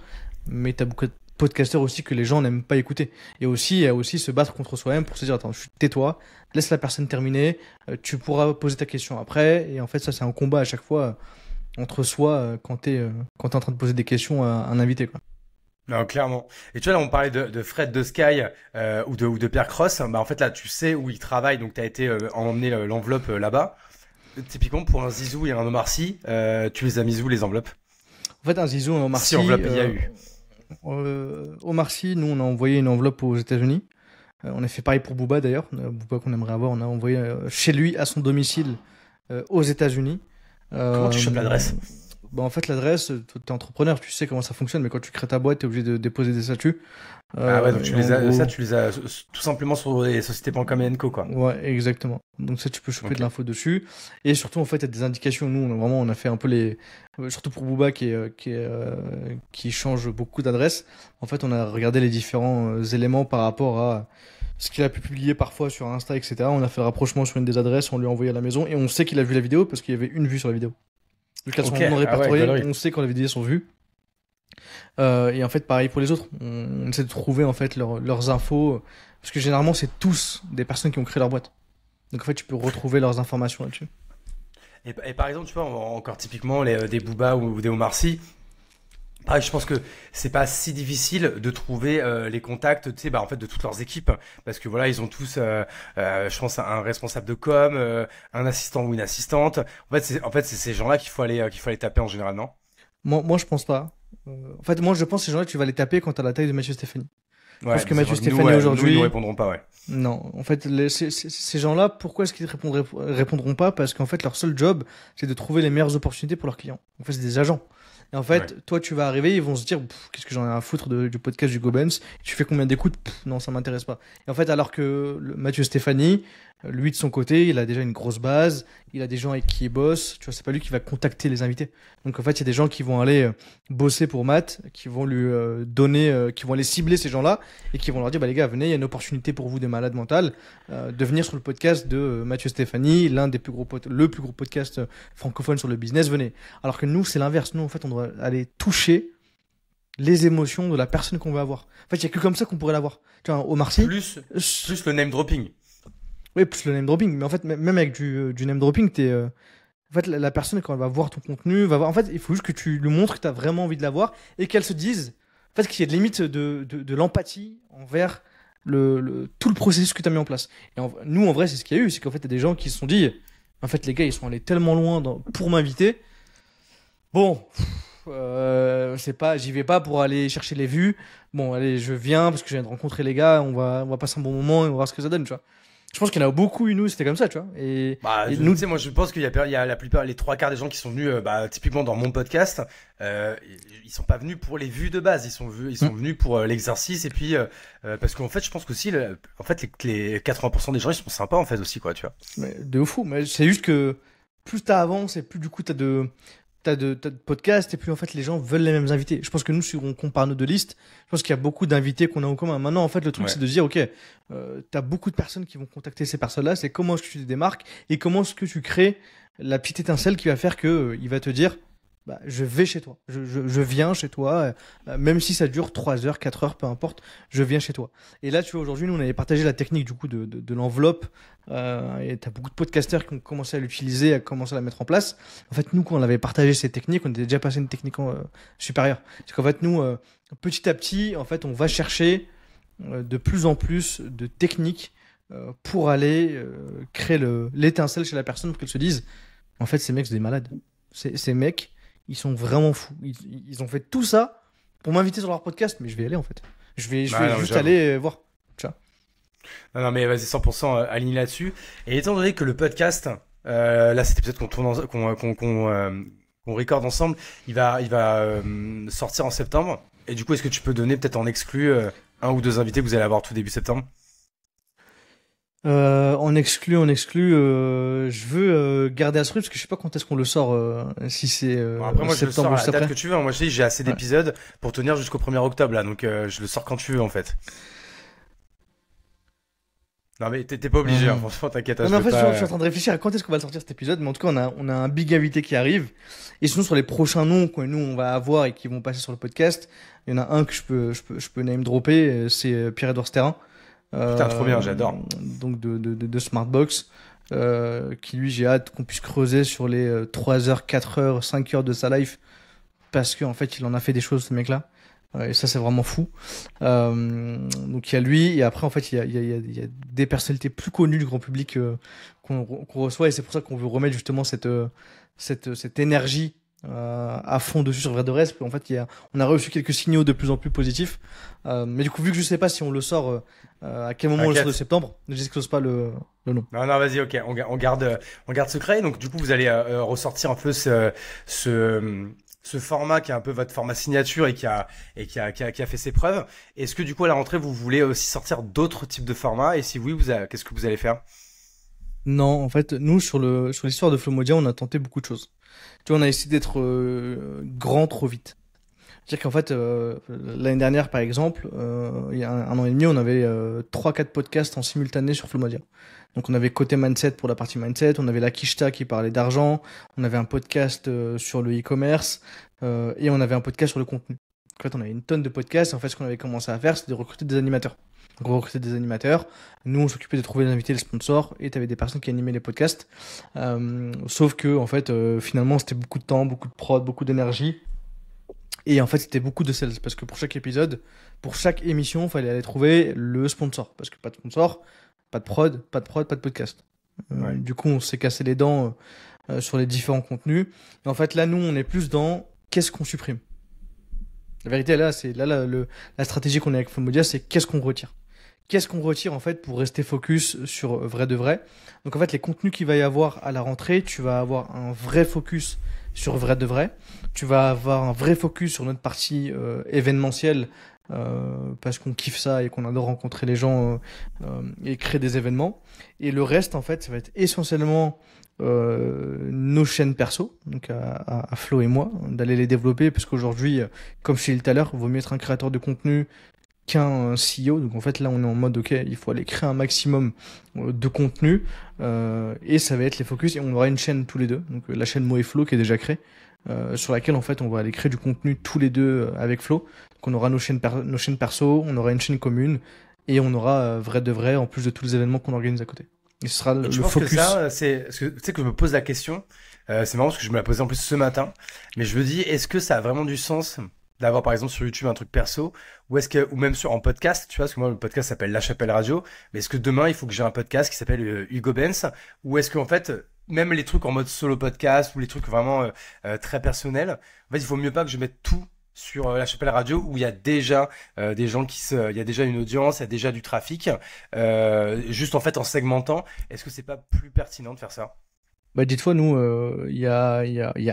mais t'as beaucoup de podcasteurs aussi que les gens n'aiment pas écouter. Et aussi, il y a aussi se battre contre soi-même pour se dire, attends, tais-toi, laisse la personne terminer, tu pourras poser ta question après. Et en fait, ça, c'est un combat à chaque fois entre soi quand t'es en train de poser des questions à un invité, quoi. Non, clairement. Et tu vois, là, on parlait de Fred de Sky ou de Pierre Cross. Bah, en fait, là, tu sais où il travaille, donc tu as été emmener l'enveloppe là-bas. Typiquement, pour un Zizou et un Omar Sy, tu les as mis où, les enveloppes? En fait, un Zizou, un Omar Si Sy, enveloppe il y a eu. Omar Sy, nous, on a envoyé une enveloppe aux États-Unis. On a fait pareil pour Booba d'ailleurs. Booba qu'on aimerait avoir, on a envoyé chez lui, à son domicile, aux États-Unis. Comment tu chopes Euh, l'adresse? Bah en fait, l'adresse, t'es entrepreneur, tu sais comment ça fonctionne, mais quand tu crées ta boîte, t'es obligé de déposer des statuts. Ah ouais, donc Et en gros, tu les as tout simplement sur les sociétés.com et Co, quoi. ouais, exactement. Donc ça, tu peux choper de Ok. l'info dessus. Et surtout, en fait, il y a des indications. Nous, on a fait un peu les... Surtout pour Booba, qui change beaucoup d'adresses. En fait, on a regardé les différents éléments par rapport à ce qu'il a pu publier parfois sur Insta, etc. On a fait le rapprochement sur une des adresses, on lui a envoyé à la maison, et on sait qu'il a vu la vidéo parce qu'il y avait une vue sur la vidéo. Vu qu'elles sont Ok, non ah ouais, répertoriées, gaulerie. on sait quand les vidéos sont vues. Et en fait, pareil pour les autres. On essaie de trouver en fait leurs infos. Parce que généralement, c'est tous des personnes qui ont créé leur boîte. Donc en fait, tu peux retrouver leurs informations là-dessus. Et par exemple, tu vois, encore typiquement des Booba ou des Omar Sy, pareil, je pense que c'est pas si difficile de trouver les contacts, tu sais, bah, en fait, de toutes leurs équipes, parce que voilà, ils ont tous, je pense, un responsable de com, un assistant ou une assistante. En fait, c'est ces gens-là qu'il faut aller taper en général, non? Moi, je pense pas. En fait, moi, je pense que ces gens-là, tu vas les taper quand t'as la taille de Mathieu Stéphanie. Je Ouais, pense que c'est Mathieu vrai que nous, Stéphanie nous, ils nous aujourd'hui, répondront pas, ouais. non. En fait, ces gens-là, pourquoi est-ce qu'ils répondront pas? Parce qu'en fait, leur seul job, c'est de trouver les meilleures opportunités pour leurs clients. En fait, c'est des agents. Et en Ouais. fait, toi, tu vas arriver, ils vont se dire, qu'est-ce que j'en ai à foutre du podcast du Gobens? Tu fais combien d'écoutes? Non, ça m'intéresse pas. Et en fait, alors que Mathieu Stéphanie, lui, de son côté, il a déjà une grosse base, il a des gens avec qui il bosse. Tu vois, c'est pas lui qui va contacter les invités. Donc, en fait, il y a des gens qui vont aller bosser pour Matt, qui vont lui donner, qui vont aller cibler ces gens-là et qui vont leur dire, bah les gars, venez, il y a une opportunité pour vous des malades mentales de venir sur le podcast de Mathieu Stéphanie, l'un des plus gros le plus gros podcast francophone sur le business, venez. Alors que nous, c'est l'inverse. Nous, en fait, on doit aller toucher les émotions de la personne qu'on veut avoir. En fait, il y a que comme ça qu'on pourrait l'avoir. Tu vois, Omar Sy, Plus le name dropping. oui, plus le name dropping. Mais en fait, même avec du name dropping, en fait, la personne, quand elle va voir ton contenu, va voir. En fait, il faut juste que tu lui montres que tu as vraiment envie de la voir et qu'elle se dise, en fait, qu'il y a de limite de l'empathie envers tout le processus que tu as mis en place. Et nous, en vrai, c'est ce qu'il y a eu. C'est qu'en fait, il y a des gens qui se sont dit, en fait, les gars, ils sont allés tellement loin pour m'inviter. Bon, c'est pas, j'y vais pas pour aller chercher les vues. Bon, allez, je viens parce que je viens de rencontrer les gars. On va passer un bon moment et on va voir ce que ça donne, tu vois. Je pense qu'il y en a beaucoup, nous, c'était comme ça, tu vois. Bah, Et tu nous, sais, moi, je pense qu'il y a la plupart, les trois quarts des gens qui sont venus, bah, typiquement dans mon podcast, ils sont pas venus pour les vues de base, ils sont venus pour l'exercice et puis parce qu'en fait, je pense qu'aussi, en fait, les 80% des gens, ils sont sympas en fait aussi, quoi, tu vois. de fou. Mais c'est juste que plus t'avances et plus du coup t'as t'as de podcasts et puis en fait les gens veulent les mêmes invités. Je pense que nous, si on compare nos deux listes, je pense qu'il y a beaucoup d'invités qu'on a en commun. Maintenant, en fait, le truc, c'est de se dire, ok, t'as beaucoup de personnes qui vont contacter ces personnes-là. C'est comment est-ce que tu te démarques et comment est-ce que tu crées la petite étincelle qui va faire que il va te dire, bah, je vais chez toi, je viens chez toi, même si ça dure 3 heures, 4 heures, peu importe, je viens chez toi. Et là, tu vois, aujourd'hui, nous, on avait partagé la technique du coup de l'enveloppe, et t'as beaucoup de podcasteurs qui ont commencé à l'utiliser, à commencer à la mettre en place. En fait, nous, quand on avait partagé ces techniques, on était déjà passé à une technique supérieure. C'est qu'en fait, nous, petit à petit, en fait, on va chercher de plus en plus de techniques pour aller créer l'étincelle chez la personne pour qu'elle se dise, en fait, ces mecs, c'est des malades. Ces mecs, ils sont vraiment fous. Ils ont fait tout ça pour m'inviter sur leur podcast, mais je vais y aller en fait. Je vais juste aller voir. Tu vois. Non, mais vas-y, 100% aligné là-dessus. Et étant donné que le podcast, là, c'était peut-être qu'on tourne, qu'on recorde ensemble, il va sortir en septembre. Et du coup, est-ce que tu peux donner peut-être en exclu un ou deux invités que vous allez avoir tout début septembre? En exclu, je veux garder à ce truc parce que je sais pas quand est-ce qu'on le sort, si c'est Bon, après, moi, je le septembre sors ou à juste la date après. que tu veux. Moi, je dis, j'ai assez d'épisodes pour tenir jusqu'au 1er octobre, là. Donc, je le sors quand tu veux, en fait. Non, mais t'es pas obligé, hein, franchement, t'inquiète. Non, Je mais en vais fait, pas. je suis en train de réfléchir à quand est-ce qu'on va le sortir cet épisode, mais en tout cas, on a un big invité qui arrive. Et sinon, sur les prochains noms que nous, on va avoir et qui vont passer sur le podcast, il y en a un que je peux name dropper, c'est Pierre-Edouard Sterrin. Putain, trop bien, j'adore. Donc de Smartbox, qui lui, j'ai hâte qu'on puisse creuser sur les 3 heures, 4 heures, 5 heures de sa life, parce qu'en fait, il en a fait des choses, ce mec-là. Et ça, c'est vraiment fou. Donc il y a lui, et après, en fait, il y a des personnalités plus connues du grand public qu'on reçoit, et c'est pour ça qu'on veut remettre justement cette énergie à fond dessus sur Vrai de Reste. En fait, on a reçu quelques signaux de plus en plus positifs. Mais du coup, vu que je sais pas si on le sort, à quel moment on le sort de septembre, je n'exclose pas le nom. Non, vas-y, ok, on garde secret. Donc, du coup, vous allez ressortir un peu ce format qui est un peu votre format signature et qui a fait ses preuves. Est-ce que, du coup, à la rentrée, vous voulez aussi sortir d'autres types de formats? Et si oui, qu'est-ce que vous allez faire? Non, en fait, nous, sur l'histoire de Flomodia, on a tenté beaucoup de choses. Tu vois, on a essayé d'être grand trop vite. C'est-à-dire qu'en fait, l'année dernière, par exemple, il y a un an et demi, on avait 3-4 podcasts en simultané sur Flomodia. Donc on avait Côté Mindset pour la partie Mindset, on avait la Kishta qui parlait d'argent, on avait un podcast sur le e-commerce, et on avait un podcast sur le contenu. En fait, on avait une tonne de podcasts, et en fait, ce qu'on avait commencé à faire, c'était de recruter des animateurs. Donc on recrutait des animateurs, nous on s'occupait de trouver les invités, les sponsors, et tu avais des personnes qui animaient les podcasts. Sauf que, en fait, finalement, c'était beaucoup de temps, beaucoup de prod, beaucoup d'énergie. Et en fait, c'était beaucoup de sales parce que pour chaque épisode, pour chaque émission, il fallait aller trouver le sponsor. Parce que pas de sponsor, pas de prod, pas de podcast. Ouais. Du coup, on s'est cassé les dents sur les différents contenus. Et en fait, là, nous, on est plus dans qu'est-ce qu'on supprime. La vérité, là, c'est la stratégie qu'on a avec Flomodia, c'est qu'est-ce qu'on retire. Qu'est-ce qu'on retire en fait pour rester focus sur Vrai de Vrai. Donc en fait, les contenus qu'il va y avoir à la rentrée, tu vas avoir un vrai focus sur Vrai de Vrai. Tu vas avoir un vrai focus sur notre partie événementielle parce qu'on kiffe ça et qu'on adore rencontrer les gens et créer des événements. Et le reste, en fait, ça va être essentiellement nos chaînes perso, donc à Flo et moi, d'aller les développer parce qu'aujourd'hui, comme je l'ai dit tout à l'heure, il vaut mieux être un créateur de contenu qu'un CEO. Donc en fait là on est en mode ok, il faut aller créer un maximum de contenu et ça va être les focus et on aura une chaîne tous les deux, donc la chaîne Mo et Flo qui est déjà créée, sur laquelle en fait on va aller créer du contenu tous les deux avec Flo. Donc on aura nos chaînes perso, on aura une chaîne commune et on aura Vrai de Vrai en plus de tous les événements qu'on organise à côté. Et ce sera le Je pense focus. que ça, c'est, parce que, tu sais que je me pose la question, c'est marrant parce que je me la posais en plus ce matin, mais je me dis, est-ce que ça a vraiment du sens d'avoir par exemple sur YouTube un truc perso, ou même en podcast, tu vois, parce que moi le podcast s'appelle La Chapelle Radio, mais est-ce que demain il faut que j'ai un podcast qui s'appelle Hugo Benz, ou est-ce qu'en fait, même les trucs en mode solo podcast, ou les trucs vraiment très personnels, en fait il vaut mieux pas que je mette tout sur La Chapelle Radio où il y a déjà des gens il y a déjà une audience, il y a déjà du trafic, juste en fait en segmentant, est-ce que c'est pas plus pertinent de faire ça? Bah, dites-moi, nous, il y a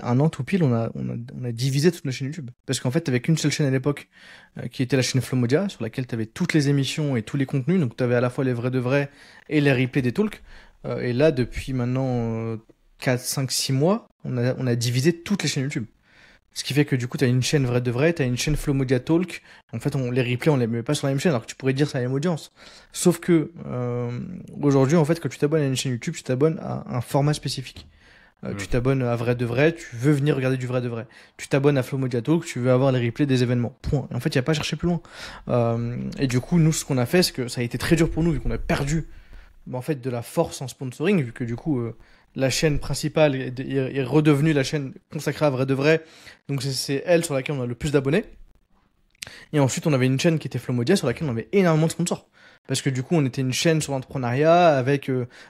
un an tout pile, on a divisé toute notre chaîne YouTube. Parce qu'en fait, t'avais qu'une seule chaîne à l'époque, qui était la chaîne Flomodia, sur laquelle t'avais toutes les émissions et tous les contenus. Donc, t'avais à la fois les vrais de vrais et les replays des talks. Et là, depuis maintenant 4, 5, 6 mois, on a divisé toutes les chaînes YouTube. Ce qui fait que du coup, tu as une chaîne vraie de vrai, tu as une chaîne Flow Media Talk. En fait, les replays, on les met pas sur la même chaîne, alors que tu pourrais dire c'est la même audience. Sauf que aujourd'hui, en fait, quand tu t'abonnes à une chaîne YouTube, tu t'abonnes à un format spécifique. Tu t'abonnes à vrai de vrai, tu veux venir regarder du vrai de vrai. Tu t'abonnes à Flow Media Talk, tu veux avoir les replays des événements. Point. Et en fait, il n'y a pas à chercher plus loin. Et du coup, nous, ce qu'on a fait, c'est que ça a été très dur pour nous, vu qu'on a perdu en fait, de la force en sponsoring, vu que du coup, la chaîne principale est redevenue la chaîne consacrée à vrai de vrai. Donc c'est elle sur laquelle on a le plus d'abonnés. Et ensuite, on avait une chaîne qui était Flomodia sur laquelle on avait énormément de sponsors. Parce que du coup, on était une chaîne sur l'entrepreneuriat avec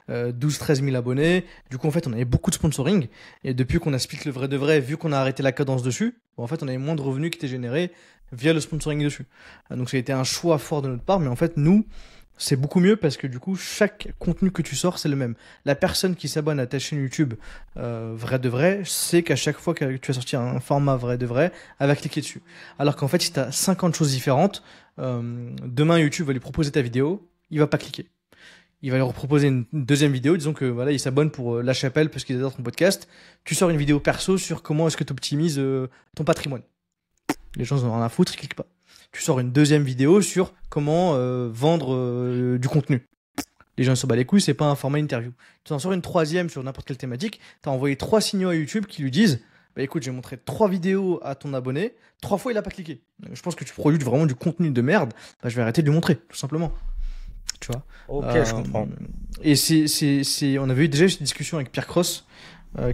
12-13 000 abonnés. Du coup, en fait, on avait beaucoup de sponsoring. Et depuis qu'on a split le vrai de vrai, vu qu'on a arrêté la cadence dessus, en fait, on avait moins de revenus qui étaient générés via le sponsoring dessus. Donc ça a été un choix fort de notre part. Mais en fait, nous, c'est beaucoup mieux parce que du coup, chaque contenu que tu sors, c'est le même. La personne qui s'abonne à ta chaîne YouTube vrai de vrai sait qu'à chaque fois que tu vas sortir un format vrai de vrai, elle va cliquer dessus. Alors qu'en fait, si tu as 50 choses différentes, demain YouTube va lui proposer ta vidéo, il va pas cliquer. Il va leur proposer une deuxième vidéo, disons que voilà, il s'abonne pour La Chapelle parce qu'il adore ton podcast. Tu sors une vidéo perso sur comment est-ce que tu optimises ton patrimoine. Les gens en ont rien à foutre, ils cliquent pas. Tu sors une deuxième vidéo sur comment vendre du contenu. Les gens se battent les couilles, c'est pas un format interview. Tu en sors une troisième sur n'importe quelle thématique, tu as envoyé 3 signaux à YouTube qui lui disent bah écoute, j'ai montré 3 vidéos à ton abonné, 3 fois il a pas cliqué. Je pense que tu produis vraiment du contenu de merde, bah, je vais arrêter de lui montrer, tout simplement. Tu vois. Ok, je comprends. Et on avait eu déjà cette discussion avec Pierre Cross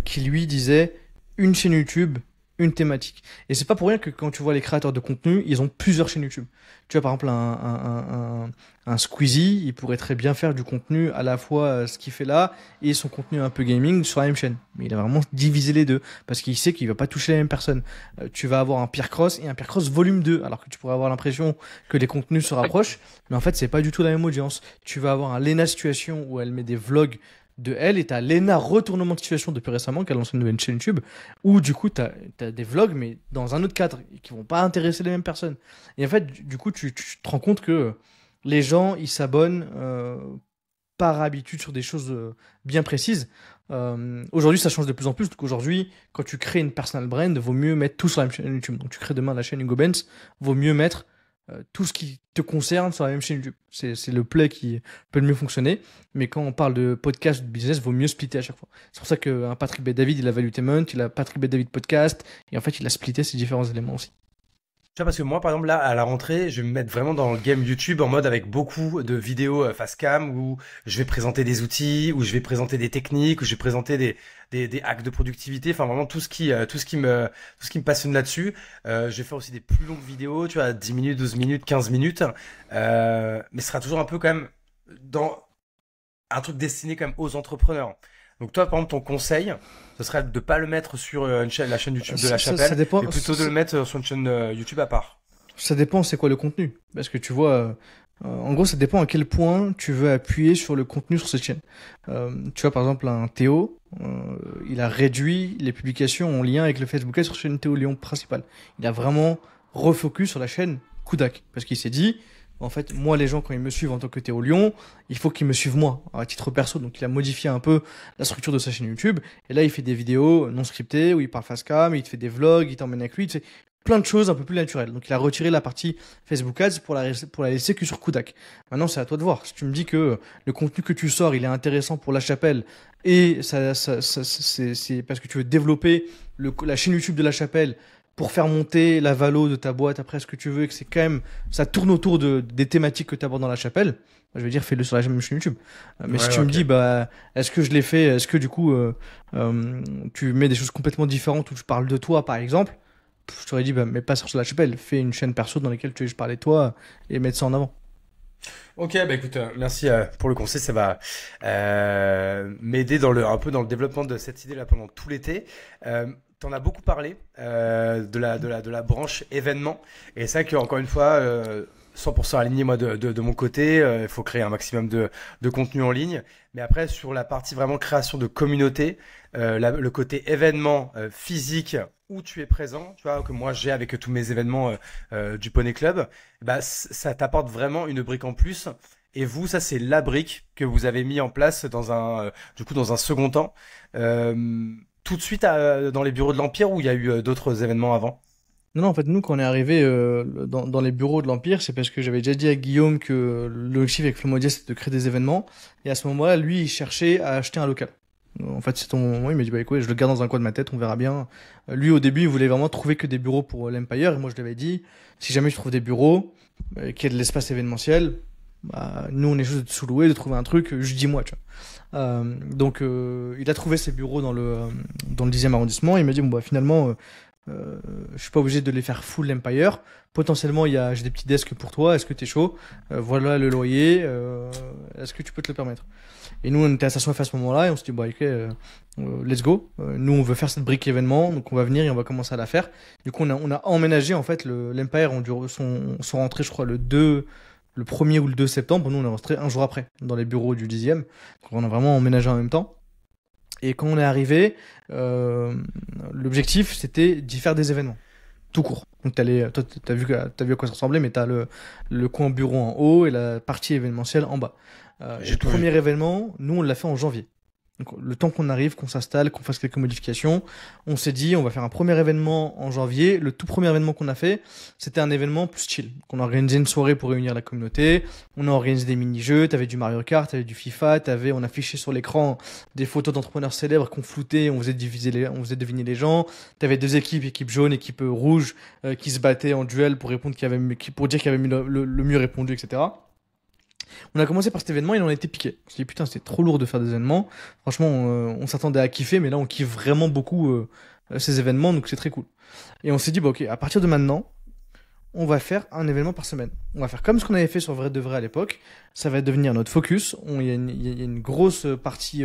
qui lui disait une chaîne YouTube, une thématique. Et c'est pas pour rien que quand tu vois les créateurs de contenu, ils ont plusieurs chaînes YouTube. Tu vois, par exemple, un Squeezie, il pourrait très bien faire du contenu à la fois ce qu'il fait là et son contenu un peu gaming sur la même chaîne. Mais il a vraiment divisé les deux parce qu'il sait qu'il va pas toucher les mêmes personnes. Tu vas avoir un Pierre Cross et un Pierre Cross volume 2, alors que tu pourrais avoir l'impression que les contenus se rapprochent. Mais en fait, c'est pas du tout la même audience. Tu vas avoir un Lena Situation où elle met des vlogs de elle, et t'as Lena Retournement de Situation depuis récemment, qui a lancé une nouvelle chaîne YouTube, où du coup t'as des vlogs, mais dans un autre cadre, qui vont pas intéresser les mêmes personnes. Et en fait, du coup, tu te rends compte que les gens, ils s'abonnent par habitude sur des choses bien précises. Aujourd'hui, ça change de plus en plus. Donc aujourd'hui, quand tu crées une personal brand, vaut mieux mettre tout sur la même chaîne YouTube. Donc tu crées demain la chaîne Hugo Benz, vaut mieux mettre tout ce qui te concerne sur la même chaîne YouTube. C'est le play qui peut le mieux fonctionner. Mais quand on parle de podcast, de business, vaut mieux splitter à chaque fois. C'est pour ça qu'un Patrick Bet-David, il a Valuetainment, il a Patrick Bet-David Podcast, et en fait, il a splitté ces différents éléments aussi. Tu vois, parce que moi, par exemple, là, à la rentrée, je vais me mettre vraiment dans le game YouTube en mode avec beaucoup de vidéos face cam où je vais présenter des outils, où je vais présenter des techniques, où je vais présenter des hacks de productivité, enfin vraiment tout ce qui me passionne là-dessus. Je vais faire aussi des plus longues vidéos, tu vois, 10 minutes, 12 minutes, 15 minutes. Mais ce sera toujours un peu quand même dans un truc destiné quand même aux entrepreneurs. Donc toi, par exemple, ton conseil, ce serait de pas le mettre sur la chaîne YouTube de La Chapelle, dépend, mais plutôt de le mettre sur une chaîne YouTube à part. Ça dépend, c'est quoi le contenu. Parce que tu vois, en gros, ça dépend à quel point tu veux appuyer sur le contenu sur cette chaîne. Tu vois, par exemple, un Théo, il a réduit les publications en lien avec le Facebook Ads sur la chaîne Théo Lyon principale. Il a vraiment refocus sur la chaîne Kudak. Parce qu'il s'est dit, en fait, moi, les gens, quand ils me suivent en tant que Théo Lyon, il faut qu'ils me suivent moi, à titre perso. Donc, il a modifié un peu la structure de sa chaîne YouTube. Et là, il fait des vidéos non scriptées où il parle face cam, il te fait des vlogs, il t'emmène avec lui. Tu sais, plein de choses un peu plus naturelles. Donc, il a retiré la partie Facebook Ads pour la laisser que sur Kudak. Maintenant, c'est à toi de voir. Si tu me dis que le contenu que tu sors, il est intéressant pour La Chapelle et c'est parce que tu veux développer la chaîne YouTube de La Chapelle pour faire monter la valo de ta boîte après ce que tu veux et que c'est quand même, ça tourne autour des thématiques que tu abordes dans La Chapelle, je veux dire, fais-le sur la même chaîne YouTube. Mais si tu me dis, bah, est-ce que je l'ai fait, est-ce que du coup, tu mets des choses complètement différentes où tu parles de toi, par exemple, je t'aurais dit, bah, mais pas sur La Chapelle, fais une chaîne perso dans laquelle tu veux que je parle de toi et mettre ça en avant. Ok, bah écoute, merci pour le conseil, ça va m'aider un peu dans le développement de cette idée là pendant tout l'été. T'en as beaucoup parlé de la branche événement, et c'est vrai que encore une fois, 100% aligné moi de mon côté. Il faut créer un maximum de contenu en ligne, mais après sur la partie vraiment création de communauté, le côté événement physique où tu es présent, tu vois, que moi j'ai avec tous mes événements du Poney Club, bah ça t'apporte vraiment une brique en plus. Et vous, ça c'est la brique que vous avez mis en place dans un second temps, tout de suite dans les bureaux de l'Empire ou il y a eu d'autres événements avant? Non, en fait, nous, quand on est arrivé dans les bureaux de l'Empire, c'est parce que j'avais déjà dit à Guillaume que l'objectif avec Flomodia, c'était de créer des événements. Et à ce moment-là, lui, il cherchait à acheter un local. En fait, c'est ton moment, il m'a dit, bah écoute, je le garde dans un coin de ma tête, on verra bien. Lui, au début, il voulait vraiment trouver que des bureaux pour l'Empire. Et moi, je lui avais dit, si jamais je trouve des bureaux, qu'il y a de l'espace événementiel, bah, nous, on est juste de sous-louer, de trouver un truc, juste dis-moi, tu vois. Donc, il a trouvé ses bureaux dans le 10e arrondissement. Il m'a dit, bon, bah finalement, je suis pas obligé de les faire full Empire. Potentiellement, j'ai des petits desks pour toi. Est-ce que t'es chaud? Voilà le loyer. Est-ce que tu peux te le permettre? Et nous, on était à Station F à ce moment-là et on s'est dit, bah, ok, let's go. Nous, on veut faire cette brique événement, donc on va venir et on va commencer à la faire. Du coup, on a emménagé en fait l'Empire. Sont rentrés, je crois, le 1er ou le 2 septembre. Nous, on est rentré un jour après dans les bureaux du 10e. Donc, on a vraiment emménagé en même temps. Et quand on est arrivé, l'objectif c'était d'y faire des événements, tout court. Donc toi, t'as vu à quoi ça ressemblait, mais t'as le coin bureau en haut et la partie événementielle en bas. J'ai Le tout vu. premier événement, nous on l'a fait en janvier. Donc le temps qu'on arrive, qu'on s'installe, qu'on fasse quelques modifications, on s'est dit on va faire un premier événement en janvier. Le tout premier événement qu'on a fait, c'était un événement plus chill. Donc, on a organisé une soirée pour réunir la communauté, on a organisé des mini-jeux, t'avais du Mario Kart, t'avais du FIFA, on affiché sur l'écran des photos d'entrepreneurs célèbres qu'on floutait, on faisait deviner les gens. T'avais deux équipes, équipe jaune, équipe rouge, qui se battaient en duel pour pour dire qu'il y avait le mieux répondu, etc. On a commencé par cet événement et on a été piqué. On s'est dit putain, c'était trop lourd de faire des événements. Franchement, on s'attendait à kiffer, mais là on kiffe vraiment beaucoup ces événements, donc c'est très cool. Et on s'est dit, bah ok, à partir de maintenant, on va faire un événement par semaine. On va faire comme ce qu'on avait fait sur Vrai de Vrai à l'époque. Ça va devenir notre focus. Il y a une grosse partie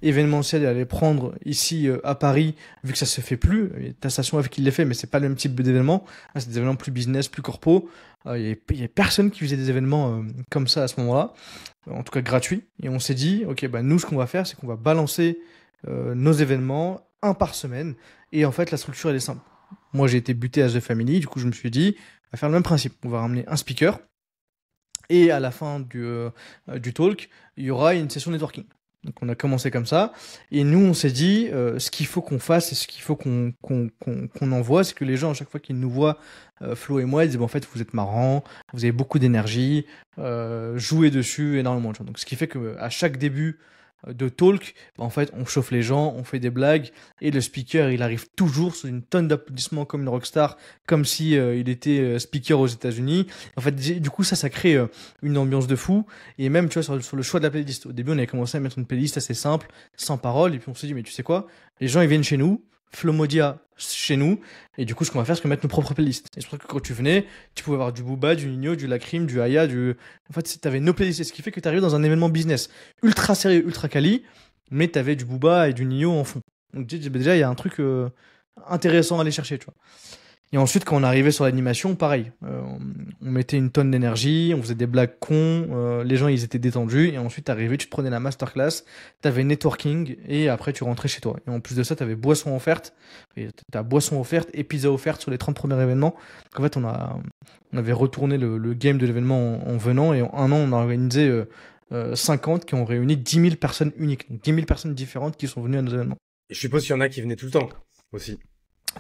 événementielle à aller prendre ici à Paris, vu que ça se fait plus. Ta station F qui l'est fait, mais c'est pas le même type d'événement. Ah, c'est des événements plus business, plus corpo. Il y a personne qui faisait des événements comme ça à ce moment-là, en tout cas gratuits. Et on s'est dit, ok, bah nous, ce qu'on va faire, c'est qu'on va balancer nos événements un par semaine. Et en fait, la structure, elle est simple. Moi, j'ai été buté à The Family, du coup, je me suis dit, on va faire le même principe. On va ramener un speaker et à la fin du talk, il y aura une session networking. Donc, on a commencé comme ça. Et nous, on s'est dit, ce qu'il faut qu'on fasse et ce qu'il faut qu'on envoie, c'est que les gens, à chaque fois qu'ils nous voient, Flo et moi, ils disent, bon, en fait, vous êtes marrants, vous avez beaucoup d'énergie, jouez dessus énormément. Donc, ce qui fait qu'à chaque début de talk, en fait, on chauffe les gens, on fait des blagues, et le speaker, il arrive toujours sous une tonne d'applaudissements comme une rockstar, comme si il était speaker aux États-Unis. En fait, du coup, ça crée une ambiance de fou. Et même, tu vois, sur le choix de la playlist. Au début, on avait commencé à mettre une playlist assez simple, sans parole, et puis on s'est dit, mais tu sais quoi, les gens, ils viennent chez nous, Flomodia chez nous, et du coup, ce qu'on va faire, c'est qu'on va mettre nos propres playlists. Et c'est pour ça que quand tu venais, tu pouvais avoir du Booba, du Nino, du Lacrim, du Aya, en fait, t'avais nos playlists, ce qui fait que t'arrives dans un événement business ultra sérieux, ultra quali, mais t'avais du Booba et du Nino en fond. Donc déjà, il y a un truc intéressant à aller chercher, tu vois. Et ensuite, quand on arrivait sur l'animation, pareil. On mettait une tonne d'énergie, on faisait des blagues cons, les gens, ils étaient détendus, et ensuite, t'arrivais, tu te prenais la masterclass, t'avais networking, et après, tu rentrais chez toi. Et en plus de ça, t'avais boisson offerte, et t'as boisson offerte et pizza offerte sur les 30 premiers événements. Donc, en fait, on avait retourné le game de l'événement en venant, et en un an, on a organisé 50 qui ont réuni 10 000 personnes uniques. Donc 10 000 personnes différentes qui sont venues à nos événements. Et je suppose qu'il y en a qui venaient tout le temps aussi.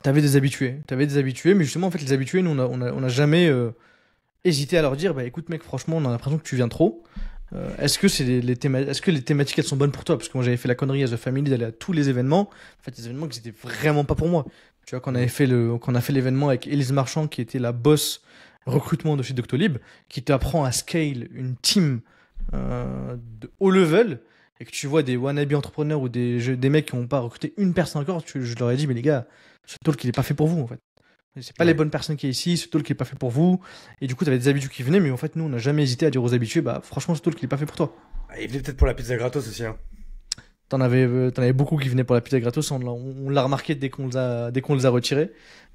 T'avais des habitués, mais justement, en fait, les habitués, nous, on a jamais hésité à leur dire, bah écoute, mec, franchement, on a l'impression que tu viens trop. Est-ce que est-ce que les thématiques elles sont bonnes pour toi? Parce que moi, j'avais fait la connerie à The Family d'aller à tous les événements. En fait, les événements qui étaient vraiment pas pour moi. Tu vois, quand on a fait l'événement avec Élise Marchand, qui était la boss recrutement de chez Doctolib, qui t'apprend à scale une team de haut level, et que tu vois des wannabe entrepreneurs ou des mecs qui n'ont pas recruté une personne encore, je leur ai dit, mais les gars, ce talk, il est pas fait pour vous, en fait. C'est pas les bonnes personnes qui est ici, ce talk, il est pas fait pour vous. Et du coup, t'avais des habitués qui venaient, mais en fait, nous, on n'a jamais hésité à dire aux habitués, bah, franchement, ce talk, il est pas fait pour toi. Ah, il venait peut-être pour la pizza gratos aussi, hein. T'en avais beaucoup qui venaient pour la pizza gratos, on l'a remarqué dès qu'on les a retirés.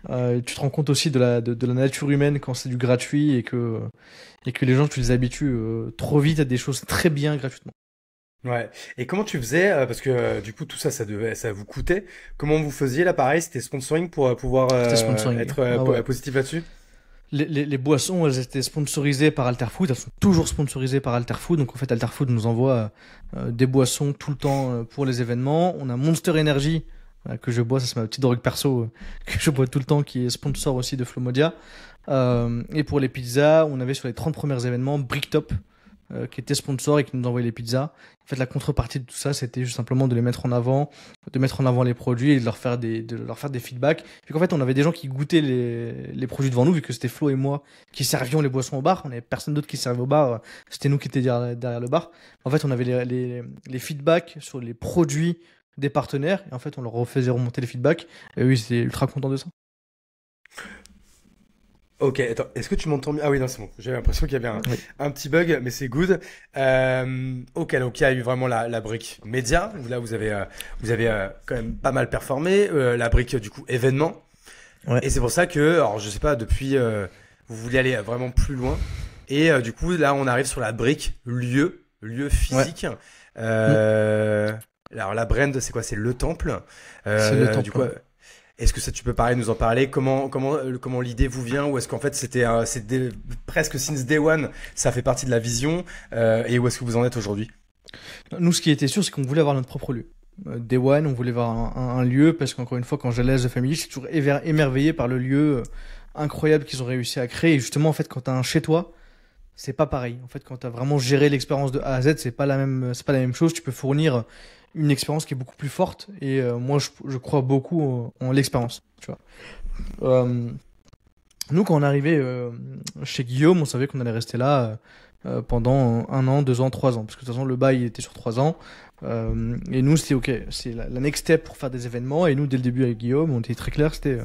Tu te rends compte aussi de la nature humaine quand c'est du gratuit et que les gens, tu les habitues trop vite à des choses très bien gratuitement. Ouais. Et comment tu faisais, parce que du coup tout ça, ça vous coûtait. Comment vous faisiez là, pareil, c'était sponsoring pour pouvoir C'était sponsoring. être Ah ouais. positif là-dessus? Les boissons, elles étaient sponsorisées par Alterfood. Elles sont toujours sponsorisées par Alterfood. Donc en fait, Alterfood nous envoie des boissons tout le temps pour les événements. On a Monster Energy que je bois. Ça, c'est ma petite drogue perso que je bois tout le temps, qui est sponsor aussi de Flomodia. Et pour les pizzas, on avait sur les 30 premiers événements Bricktop qui était sponsor et qui nous envoyait les pizzas. En fait, la contrepartie de tout ça, c'était juste simplement de les mettre en avant, de mettre en avant les produits et de leur faire des feedbacks. Puis qu'en fait, on avait des gens qui goûtaient les produits devant nous, vu que c'était Flo et moi qui servions les boissons au bar. On n'avait personne d'autre qui servait au bar. C'était nous qui étions derrière le bar. En fait, on avait les feedbacks sur les produits des partenaires. Et en fait, on leur refaisait remonter les feedbacks. Et oui, c'était ultra content de ça. Ok, attends, est-ce que tu m'entends bien? Ah oui, non, c'est bon. J'avais l'impression qu'il y avait Oui. un petit bug, mais c'est good. Ok, donc il y a eu vraiment la brique média. Là, vous avez quand même pas mal performé. La brique, du coup, événement. Ouais. Et c'est pour ça que, alors, je sais pas, depuis, vous voulez aller vraiment plus loin. Et du coup, là, on arrive sur la brique lieu physique. Alors, la brand, c'est quoi? C'est Le Temple. C'est le temps. Du coup, est-ce que ça, tu peux nous en parler? Comment l'idée vous vient? Ou est-ce qu'en fait c'était presque since day one, ça fait partie de la vision, et où est-ce que vous en êtes aujourd'hui? Nous, ce qui était sûr, c'est qu'on voulait avoir notre propre lieu. Day One, on voulait avoir un lieu, parce qu'encore une fois, quand j'allais à The Family, je suis toujours émerveillé par le lieu incroyable qu'ils ont réussi à créer. Et justement, en fait, quand t'as un chez toi, c'est pas pareil. En fait, quand t'as vraiment géré l'expérience de A à Z, c'est pas la même chose. Tu peux fournir une expérience qui est beaucoup plus forte. Et moi, je crois beaucoup en l'expérience. Tu vois. Nous, quand on arrivait chez Guillaume, on savait qu'on allait rester là pendant 1 an, 2 ans, 3 ans. Parce que de toute façon, le bail il était sur 3 ans. Et nous, c'était OK. C'est la next step pour faire des événements. Et nous, dès le début avec Guillaume, on était très clair. C'était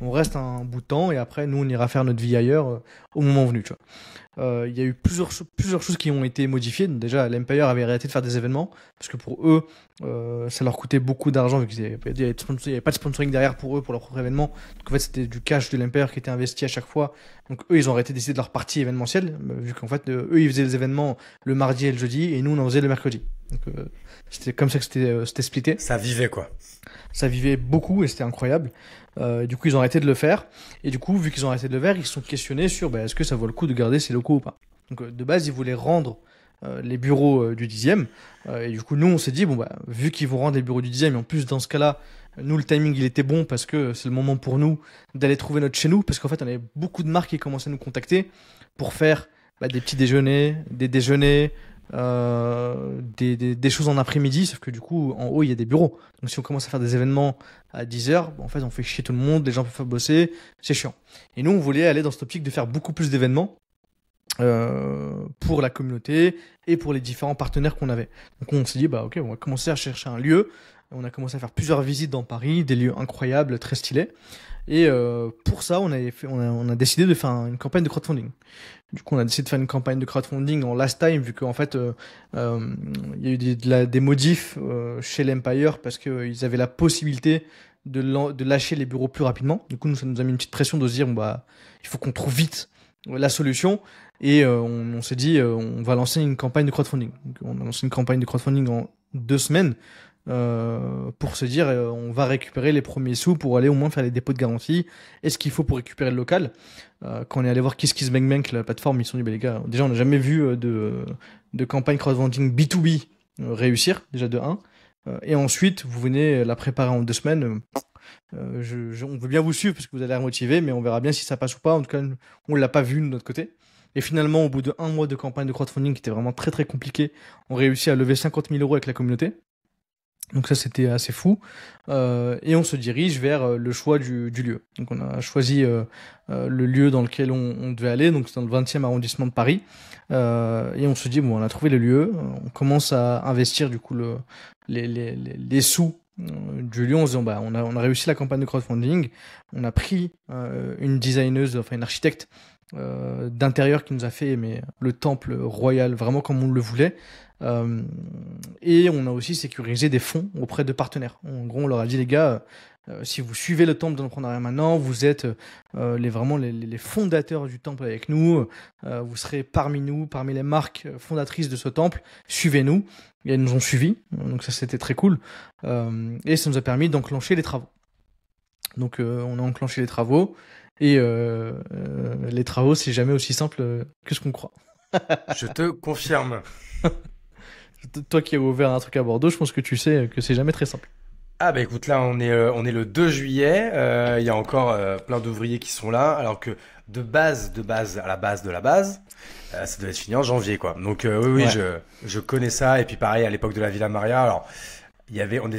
on reste un bout de temps et après, nous, on ira faire notre vie ailleurs au moment venu. Tu vois. Il y a eu plusieurs choses qui ont été modifiées. Donc, déjà, l'Empire avait arrêté de faire des événements parce que pour eux, ça leur coûtait beaucoup d'argent vu qu'il n'y avait pas de sponsoring derrière pour eux, pour leur propre événement. Donc en fait, c'était du cash de l'Empire qui était investi à chaque fois. Donc eux, ils ont arrêté d'essayer de leur partie événementielle, vu qu'en fait, eux, ils faisaient les événements le mardi et le jeudi et nous, on en faisait le mercredi. Donc c'était comme ça que c'était splitté. Ça vivait, quoi. Ça vivait beaucoup et c'était incroyable. Du coup, ils ont arrêté de le faire. Et du coup, vu qu'ils ont arrêté de le faire, ils se sont questionnés sur est-ce que ça vaut le coup de garder ces locaux ou pas. Donc, de base, ils voulaient rendre les bureaux du 10e. Et du coup, nous, on s'est dit, vu qu'ils vont rendre les bureaux du 10e, et en plus, dans ce cas-là, nous, le timing, il était bon parce que c'est le moment pour nous d'aller trouver notre chez nous. Parce qu'en fait, on avait beaucoup de marques qui commençaient à nous contacter pour faire des petits déjeuners, des déjeuners, des choses en après-midi, sauf que du coup en haut il y a des bureaux, donc si on commence à faire des événements à 10h, en fait on fait chier tout le monde, les gens peuvent pas bosser, c'est chiant. Et nous on voulait aller dans cette optique de faire beaucoup plus d'événements pour la communauté et pour les différents partenaires qu'on avait. Donc on s'est dit ok, on va commencer à chercher un lieu. On a commencé à faire plusieurs visites dans Paris, des lieux incroyables, très stylés. Et pour ça, on a décidé de faire une campagne de crowdfunding. Du coup, on a décidé de faire une campagne de crowdfunding en last time, vu qu'en fait, il y a eu des modifs chez l'Empire parce qu'ils avaient la possibilité de lâcher les bureaux plus rapidement. Du coup, ça nous a mis une petite pression de se dire, il faut qu'on trouve vite la solution. Et on s'est dit, on va lancer une campagne de crowdfunding. Donc, on a lancé une campagne de crowdfunding en 2 semaines. Pour se dire on va récupérer les premiers sous pour aller au moins faire les dépôts de garantie et ce qu'il faut pour récupérer le local. Quand on est allé voir KissKissBankBank, la plateforme, ils se sont dit les gars, déjà on n'a jamais vu de campagne crowdfunding B2B réussir, déjà de 1, et ensuite vous venez la préparer en 2 semaines. On veut bien vous suivre parce que vous avez l'air motivé, mais on verra bien si ça passe ou pas. En tout cas, on l'a pas vu de notre côté. Et finalement, au bout de 1 mois de campagne de crowdfunding qui était vraiment très très compliqué, on réussit à lever 50 000 € avec la communauté. Donc ça, c'était assez fou. Et on se dirige vers le choix du lieu. Donc on a choisi le lieu dans lequel on devait aller, donc c'est dans le 20e arrondissement de Paris. Et on se dit, on a trouvé le lieu, on commence à investir du coup les sous du lieu en se disant, on a réussi la campagne de crowdfunding, on a pris une designeuse, enfin une architecte d'intérieur qui nous a fait le temple royal vraiment comme on le voulait. Et on a aussi sécurisé des fonds auprès de partenaires. En gros, on leur a dit, les gars, si vous suivez le temple d'entrepreneuriat maintenant, vous êtes vraiment les fondateurs du temple avec nous, vous serez parmi nous, parmi les marques fondatrices de ce temple, suivez-nous. Et elles nous ont suivis, donc ça c'était très cool. Et ça nous a permis d'enclencher les travaux. Donc on a enclenché les travaux Et les travaux, c'est jamais aussi simple que ce qu'on croit. Je te confirme. Toi qui as ouvert un truc à Bordeaux, je pense que tu sais que c'est jamais très simple. Ah bah écoute, là on est le 2 juillet, il y a encore plein d'ouvriers qui sont là, alors que de base, à la base de la base, ça devait être fini en janvier quoi. Donc oui, Ouais. je connais ça, et puis pareil à l'époque de la Villa Maria, alors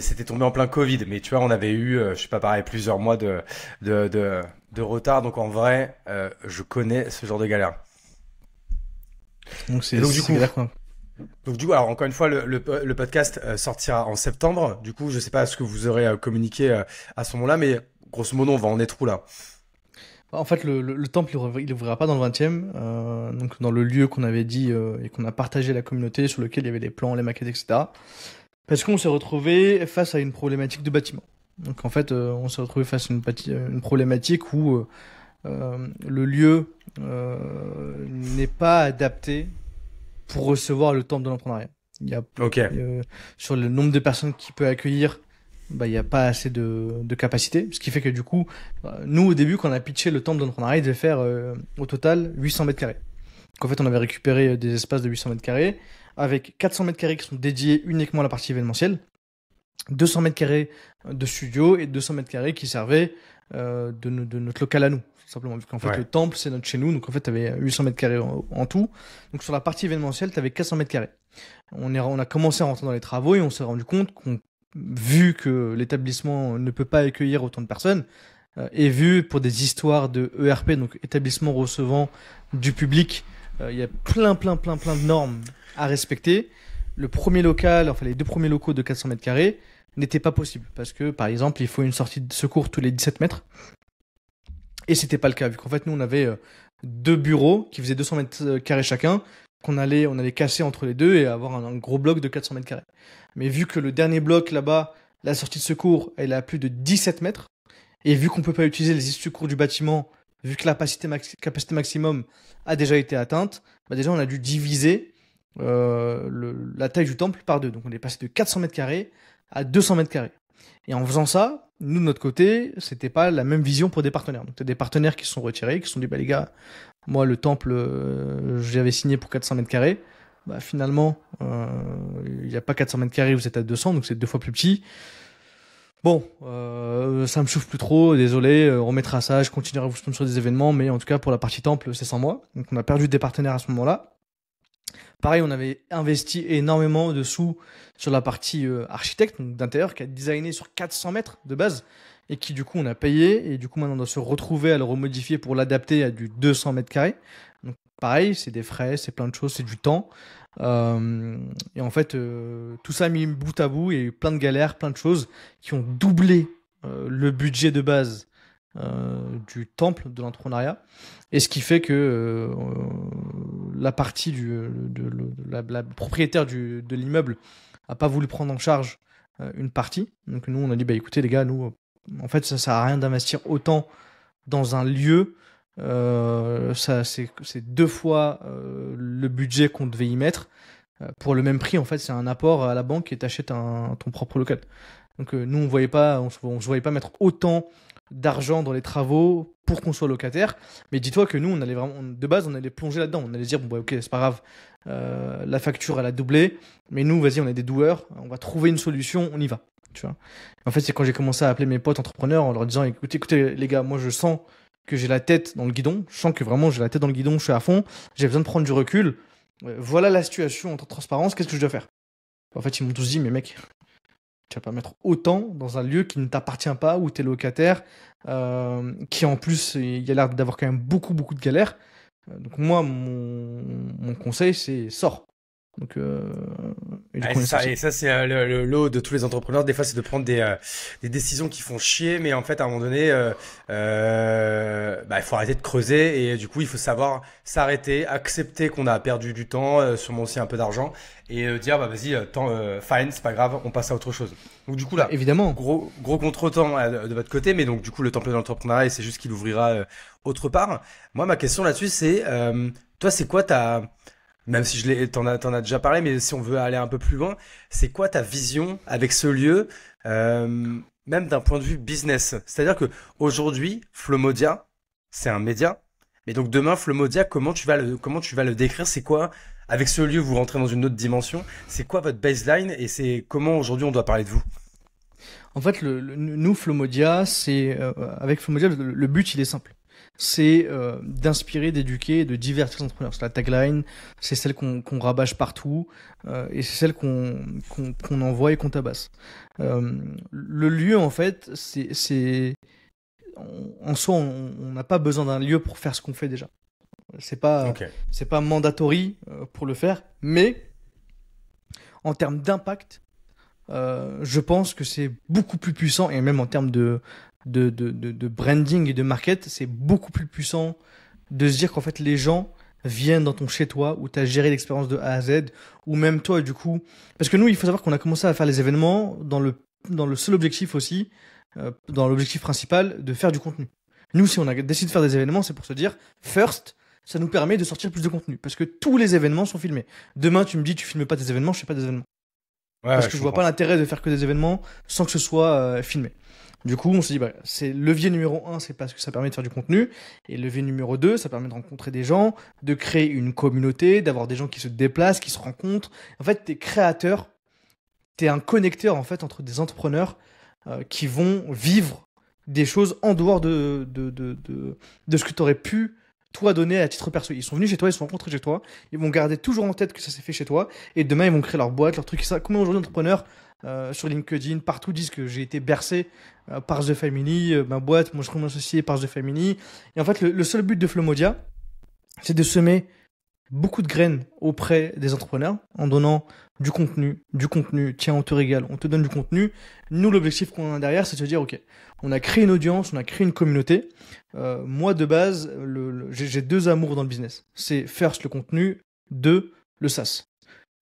c'était tombé en plein Covid, mais tu vois on avait eu, je sais pas pareil, plusieurs mois de, de, de retard, donc en vrai, je connais ce genre de galère. Donc Et donc du c'est coup, galère quoi. alors encore une fois, le podcast sortira en septembre. Du coup, je sais pas ce que vous aurez communiqué à ce moment-là, mais grosso modo, on va en être où là? En fait, le temple, il ouvrira pas dans le 20e, donc dans le lieu qu'on avait dit et qu'on a partagé à la communauté, sur lequel il y avait les plans, les maquettes, etc. Parce qu'on s'est retrouvé face à une problématique de bâtiment. Donc en fait, on s'est retrouvé face à une problématique où le lieu n'est pas adapté pour recevoir le temple de l'entrepreneuriat. Il y a, Ok, sur le nombre de personnes qu'il peut accueillir, bah, il n'y a pas assez de capacité. Ce qui fait que du coup, nous au début, quand on a pitché le temple de l'entrepreneuriat, il devait faire au total 800 mètres carrés. Donc en fait, on avait récupéré des espaces de 800 mètres carrés avec 400 mètres carrés qui sont dédiés uniquement à la partie événementielle, 200 mètres carrés de studio et 200 mètres carrés qui servaient de notre local à nous. Simplement, vu qu'en fait, ouais. le temple, c'est notre chez nous. Donc, en fait, tu avais 800 mètres carrés en tout. Donc, sur la partie événementielle, tu avais 400 mètres carrés. On a commencé à rentrer dans les travaux et on s'est rendu compte vu que l'établissement ne peut pas accueillir autant de personnes, et vu pour des histoires de ERP, donc établissement recevant du public, il y a plein de normes à respecter. Le premier local, enfin les deux premiers locaux de 400 mètres carrés n'étaient pas possibles parce que, par exemple, il faut une sortie de secours tous les 17 mètres. Et c'était pas le cas, vu qu'en fait, nous, on avait deux bureaux qui faisaient 200 mètres carrés chacun, on allait casser entre les deux et avoir un gros bloc de 400 mètres carrés. Mais vu que le dernier bloc là-bas, la sortie de secours, elle est à plus de 17 mètres, et vu qu'on peut pas utiliser les issues de secours du bâtiment, vu que la capacité maximum a déjà été atteinte, bah déjà on a dû diviser la taille du temple par deux. Donc on est passé de 400 mètres carrés à 200 mètres carrés. Et en faisant ça, nous de notre côté, c'était pas la même vision pour des partenaires. Donc t'as des partenaires qui se sont retirés, qui se sont dit bah les gars, moi le temple, j'avais signé pour 400 mètres carrés. Bah finalement, il n'y a pas 400 mètres carrés, vous êtes à 200, donc c'est deux fois plus petit. Bon, ça me chauffe plus trop, désolé, on remettra ça, je continuerai à vous sponsoriser des événements, mais en tout cas pour la partie temple, c'est sans moi. Donc on a perdu des partenaires à ce moment-là. Pareil, on avait investi énormément de sous sur la partie architecte, donc d'intérieur, qui a designé sur 400 mètres de base, et qui du coup on a payé, et du coup maintenant on doit se retrouver à le remodifier pour l'adapter à du 200 mètres carrés. Donc pareil, c'est des frais, c'est plein de choses, c'est du temps. Et en fait, tout ça mis bout à bout et plein de galères, plein de choses qui ont doublé le budget de base du temple de l'entrepreneuriat. Et ce qui fait que la partie la propriétaire de l'immeuble a pas voulu prendre en charge une partie. Donc nous, on a dit, bah écoutez les gars, nous, en fait, ça sert à rien d'investir autant dans un lieu. C'est deux fois le budget qu'on devait y mettre. Pour le même prix, en fait, c'est un apport à la banque et t'achètes ton propre local. Donc nous, on se voyait pas mettre autant d'argent dans les travaux pour qu'on soit locataire. Mais dis-toi que nous, on allait vraiment, de base, on allait plonger là-dedans. On allait se dire, bon, bah, ok, c'est pas grave, la facture, elle a doublé. Mais nous, vas-y, on est des doueurs, on va trouver une solution, on y va. Tu vois. En fait, c'est quand j'ai commencé à appeler mes potes entrepreneurs en leur disant, écoutez, les gars, moi, je sens que j'ai la tête dans le guidon. Je sens que vraiment, j'ai la tête dans le guidon, je suis à fond. J'ai besoin de prendre du recul. Voilà la situation en toute transparence, qu'est-ce que je dois faire? En fait, ils m'ont tous dit, mais mec, tu vas pas mettre autant dans un lieu qui ne t'appartient pas, où tu es locataire, qui en plus, il y a l'air d'avoir quand même beaucoup de galères. Donc moi, mon conseil, c'est sors. Donc, et du coup, Et ça c'est le lot de tous les entrepreneurs. Des fois, c'est de prendre des décisions qui font chier, mais en fait, à un moment donné, bah, il faut arrêter de creuser et du coup, il faut savoir s'arrêter, accepter qu'on a perdu du temps, sûrement aussi un peu d'argent, et dire bah vas-y, fine, c'est pas grave, on passe à autre chose. Donc du coup là, évidemment. gros contretemps de votre côté, mais donc du coup, le temple de l'entrepreneuriat, c'est juste qu'il ouvrira autre part. Moi, ma question là-dessus, c'est toi, c'est quoi même si t'en as déjà parlé, mais si on veut aller un peu plus loin, c'est quoi ta vision avec ce lieu, même d'un point de vue business? C'est-à-dire que aujourd'hui, Flomodia, c'est un média. Mais donc demain, Flomodia, comment tu vas le décrire? C'est quoi, avec ce lieu, vous rentrez dans une autre dimension. C'est quoi votre baseline et c'est comment aujourd'hui on doit parler de vous? En fait, nous, Flomodia, avec Flomodia, le but, il est simple. C'est d'inspirer, d'éduquer, de divertir les entrepreneurs. C'est la tagline, c'est celle qu'on rabâche partout, et c'est celle qu'on envoie et qu'on tabasse. Le lieu, en fait, en soi, on n'a pas besoin d'un lieu pour faire ce qu'on fait déjà. C'est pas, Ok. c'est pas mandatory pour le faire, mais en termes d'impact, je pense que c'est beaucoup plus puissant, et même en termes de branding et de market, c'est beaucoup plus puissant de se dire qu'en fait les gens viennent dans ton chez toi où tu as géré l'expérience de A à Z, ou même toi du coup. Parce que nous, il faut savoir qu'on a commencé à faire les événements dans le seul objectif aussi, dans l'objectif principal de faire du contenu. Nous, si on a décidé de faire des événements, c'est pour se dire, first, ça nous permet de sortir plus de contenu. Parce que tous les événements sont filmés. Demain, tu me dis, tu filmes pas tes événements, je fais pas des événements. Ouais, Parce ouais, que je je vois pas comprends. l'intérêt de faire que des événements sans que ce soit filmé. Du coup, on se dit, bah, c'est levier numéro un, c'est parce que ça permet de faire du contenu. Et levier numéro 2, ça permet de rencontrer des gens, de créer une communauté, d'avoir des gens qui se déplacent, qui se rencontrent. En fait, t'es créateur, t'es un connecteur en fait entre des entrepreneurs qui vont vivre des choses en dehors de ce que tu aurais pu toi donner à titre perso. Ils sont venus chez toi, ils se sont rencontrés chez toi, ils vont garder toujours en tête que ça s'est fait chez toi, et demain ils vont créer leur boîte, leur truc. Ça. Combien aujourd'hui d'entrepreneurs sur LinkedIn, partout disent que j'ai été bercé par The Family, ma boîte, moi je suis mon associé par The Family. Et en fait, le seul but de Flomodia, c'est de semer beaucoup de graines auprès des entrepreneurs en donnant du contenu, tiens, on te régale, on te donne du contenu. Nous, l'objectif qu'on a derrière, c'est de se dire, ok, on a créé une audience, on a créé une communauté. Moi, de base, j'ai deux amours dans le business. C'est first, le contenu, deux, le SaaS.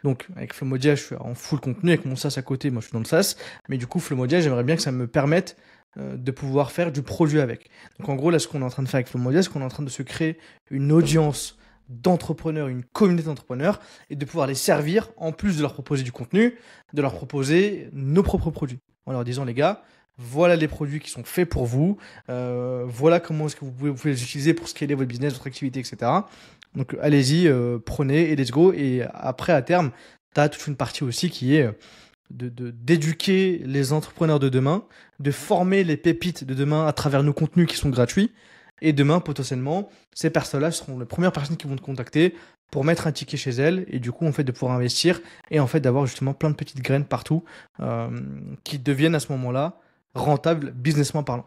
Donc, avec Flomodia, je suis en full contenu, avec mon SaaS à côté, moi je suis dans le SaaS. Mais du coup, Flomodia, j'aimerais bien que ça me permette de pouvoir faire du produit avec. Donc, en gros, là, ce qu'on est en train de faire avec Flomodia, c'est qu'on est en train de se créer une audience d'entrepreneurs, une communauté d'entrepreneurs, et de pouvoir les servir, en plus de leur proposer du contenu, de leur proposer nos propres produits. En leur disant, les gars, voilà les produits qui sont faits pour vous, voilà comment est-ce que vous pouvez les utiliser pour scaler votre business, votre activité, etc. Donc allez-y, prenez et let's go. Et après, à terme, tu as toute une partie aussi qui est d'éduquer les entrepreneurs de demain, de former les pépites de demain à travers nos contenus qui sont gratuits. Et demain, potentiellement, ces personnes-là seront les premières personnes qui vont te contacter pour mettre un ticket chez elles, et du coup, en fait, de pouvoir investir et en fait d'avoir justement plein de petites graines partout qui deviennent à ce moment-là rentables businessment parlant.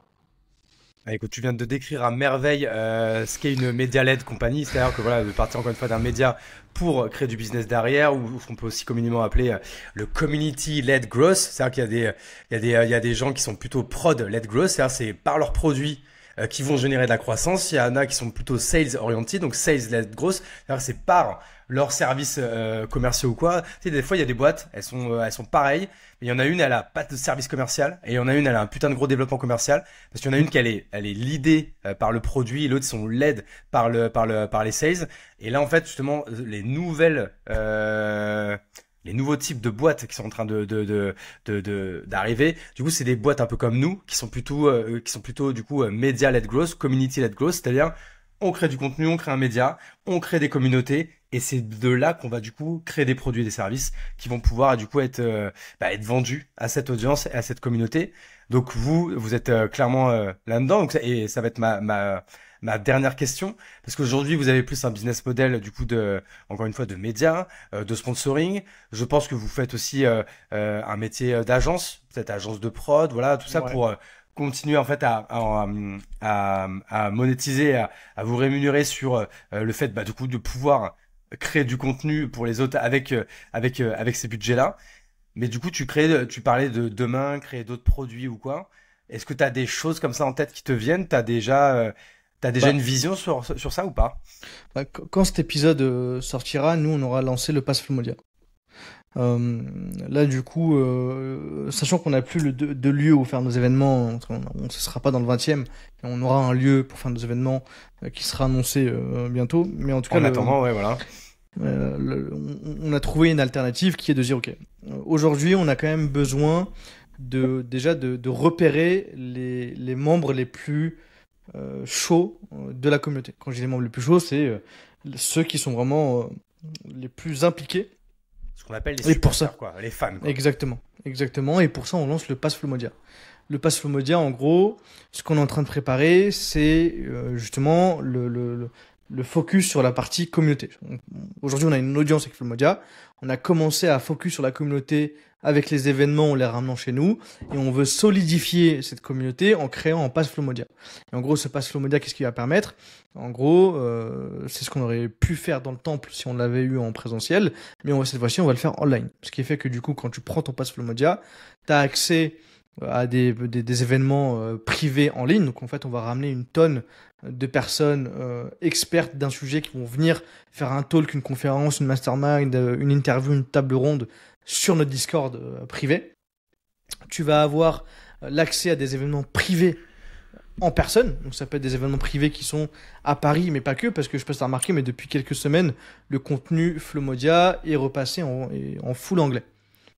Ah, écoute, tu viens de décrire à merveille ce qu'est une média-led compagnie, c'est-à-dire que voilà, de partir encore une fois d'un média pour créer du business derrière, ou ce qu'on peut aussi communément appeler le community-led growth, c'est-à-dire qu'il y a des gens qui sont plutôt prod-led growth, c'est-à-dire c'est par leurs produits qui vont générer de la croissance. Il y en a qui sont plutôt sales oriented, donc sales-led growth, c'est-à-dire que c'est par leurs services commerciaux ou quoi. Tu sais, des fois, il y a des boîtes, elles sont pareilles, mais il y en a une, elle a pas de service commercial, et il y en a une, elle a un putain de gros développement commercial, parce qu'il y en a une qui elle est leadée par le produit, et l'autre sont led par les sales. Et là, en fait, justement, les nouveaux types de boîtes qui sont en train d'arriver. Du coup, c'est des boîtes un peu comme nous, qui sont plutôt du coup media-led growth, community-led growth, c'est-à-dire on crée du contenu, on crée un média, on crée des communautés, et c'est de là qu'on va du coup créer des produits et des services qui vont pouvoir du coup être vendus à cette audience et à cette communauté. Donc vous êtes clairement là-dedans. Et ça va être ma dernière question, parce qu'aujourd'hui vous avez plus un business model du coup encore une fois, de médias, de sponsoring. Je pense que vous faites aussi un métier d'agence, peut-être agence de prod, voilà, tout ça Ouais. pour continuer en fait à monétiser, à vous rémunérer sur le fait du coup de pouvoir créer du contenu pour les autres avec ces budgets-là. Mais du coup, tu parlais de demain, créer d'autres produits ou quoi. Est-ce que tu as des choses comme ça en tête qui te viennent? T'as déjà Bah, une vision sur ça ou pas? quand cet épisode sortira, nous, on aura lancé le Pass Flomodia. Là, du coup, sachant qu'on n'a plus de lieu où faire nos événements, ce sera pas dans le 20e, et on aura un lieu pour faire nos événements qui sera annoncé bientôt. Mais en tout cas, En attendant, ouais, voilà. on a trouvé une alternative qui est de dire, ok, aujourd'hui, on a quand même besoin déjà de repérer les membres les plus chauds de la communauté. Quand je dis les membres les plus chauds, c'est ceux qui sont vraiment les plus impliqués. Ce qu'on appelle les supporters, quoi, les fans. Quoi. Exactement. Et pour ça, on lance le Pass Flomodia. Le Pass Flomodia, en gros, ce qu'on est en train de préparer, c'est justement le focus sur la partie communauté. Aujourd'hui, on a une audience avec Flomodia. On a commencé à focus sur la communauté avec les événements, en les ramenant chez nous. Et on veut solidifier cette communauté en créant un Pass Flomodia. Et en gros, ce Pass Flomodia, qu'est-ce qu'il va permettre? En gros, c'est ce qu'on aurait pu faire dans le temple si on l'avait eu en présentiel. Mais cette fois-ci, on va le faire online. Ce qui fait que du coup, quand tu prends ton Pass Flomodia, tu as accès à des événements privés en ligne. Donc en fait, on va ramener une tonne de personnes expertes d'un sujet qui vont venir faire un talk, une conférence, une mastermind, une interview, une table ronde sur notre Discord privé. Tu vas avoir l'accès à des événements privés en personne. Donc ça peut être des événements privés qui sont à Paris, mais pas que, parce que je sais pas si tu as remarqué, mais depuis quelques semaines, le contenu Flomodia est repassé en full anglais.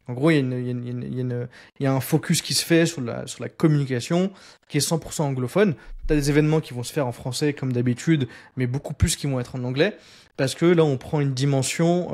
En gros, il y a un focus qui se fait sur la communication qui est 100% anglophone. Tu as des événements qui vont se faire en français comme d'habitude, mais beaucoup plus qui vont être en anglais. Parce que là, on prend une dimension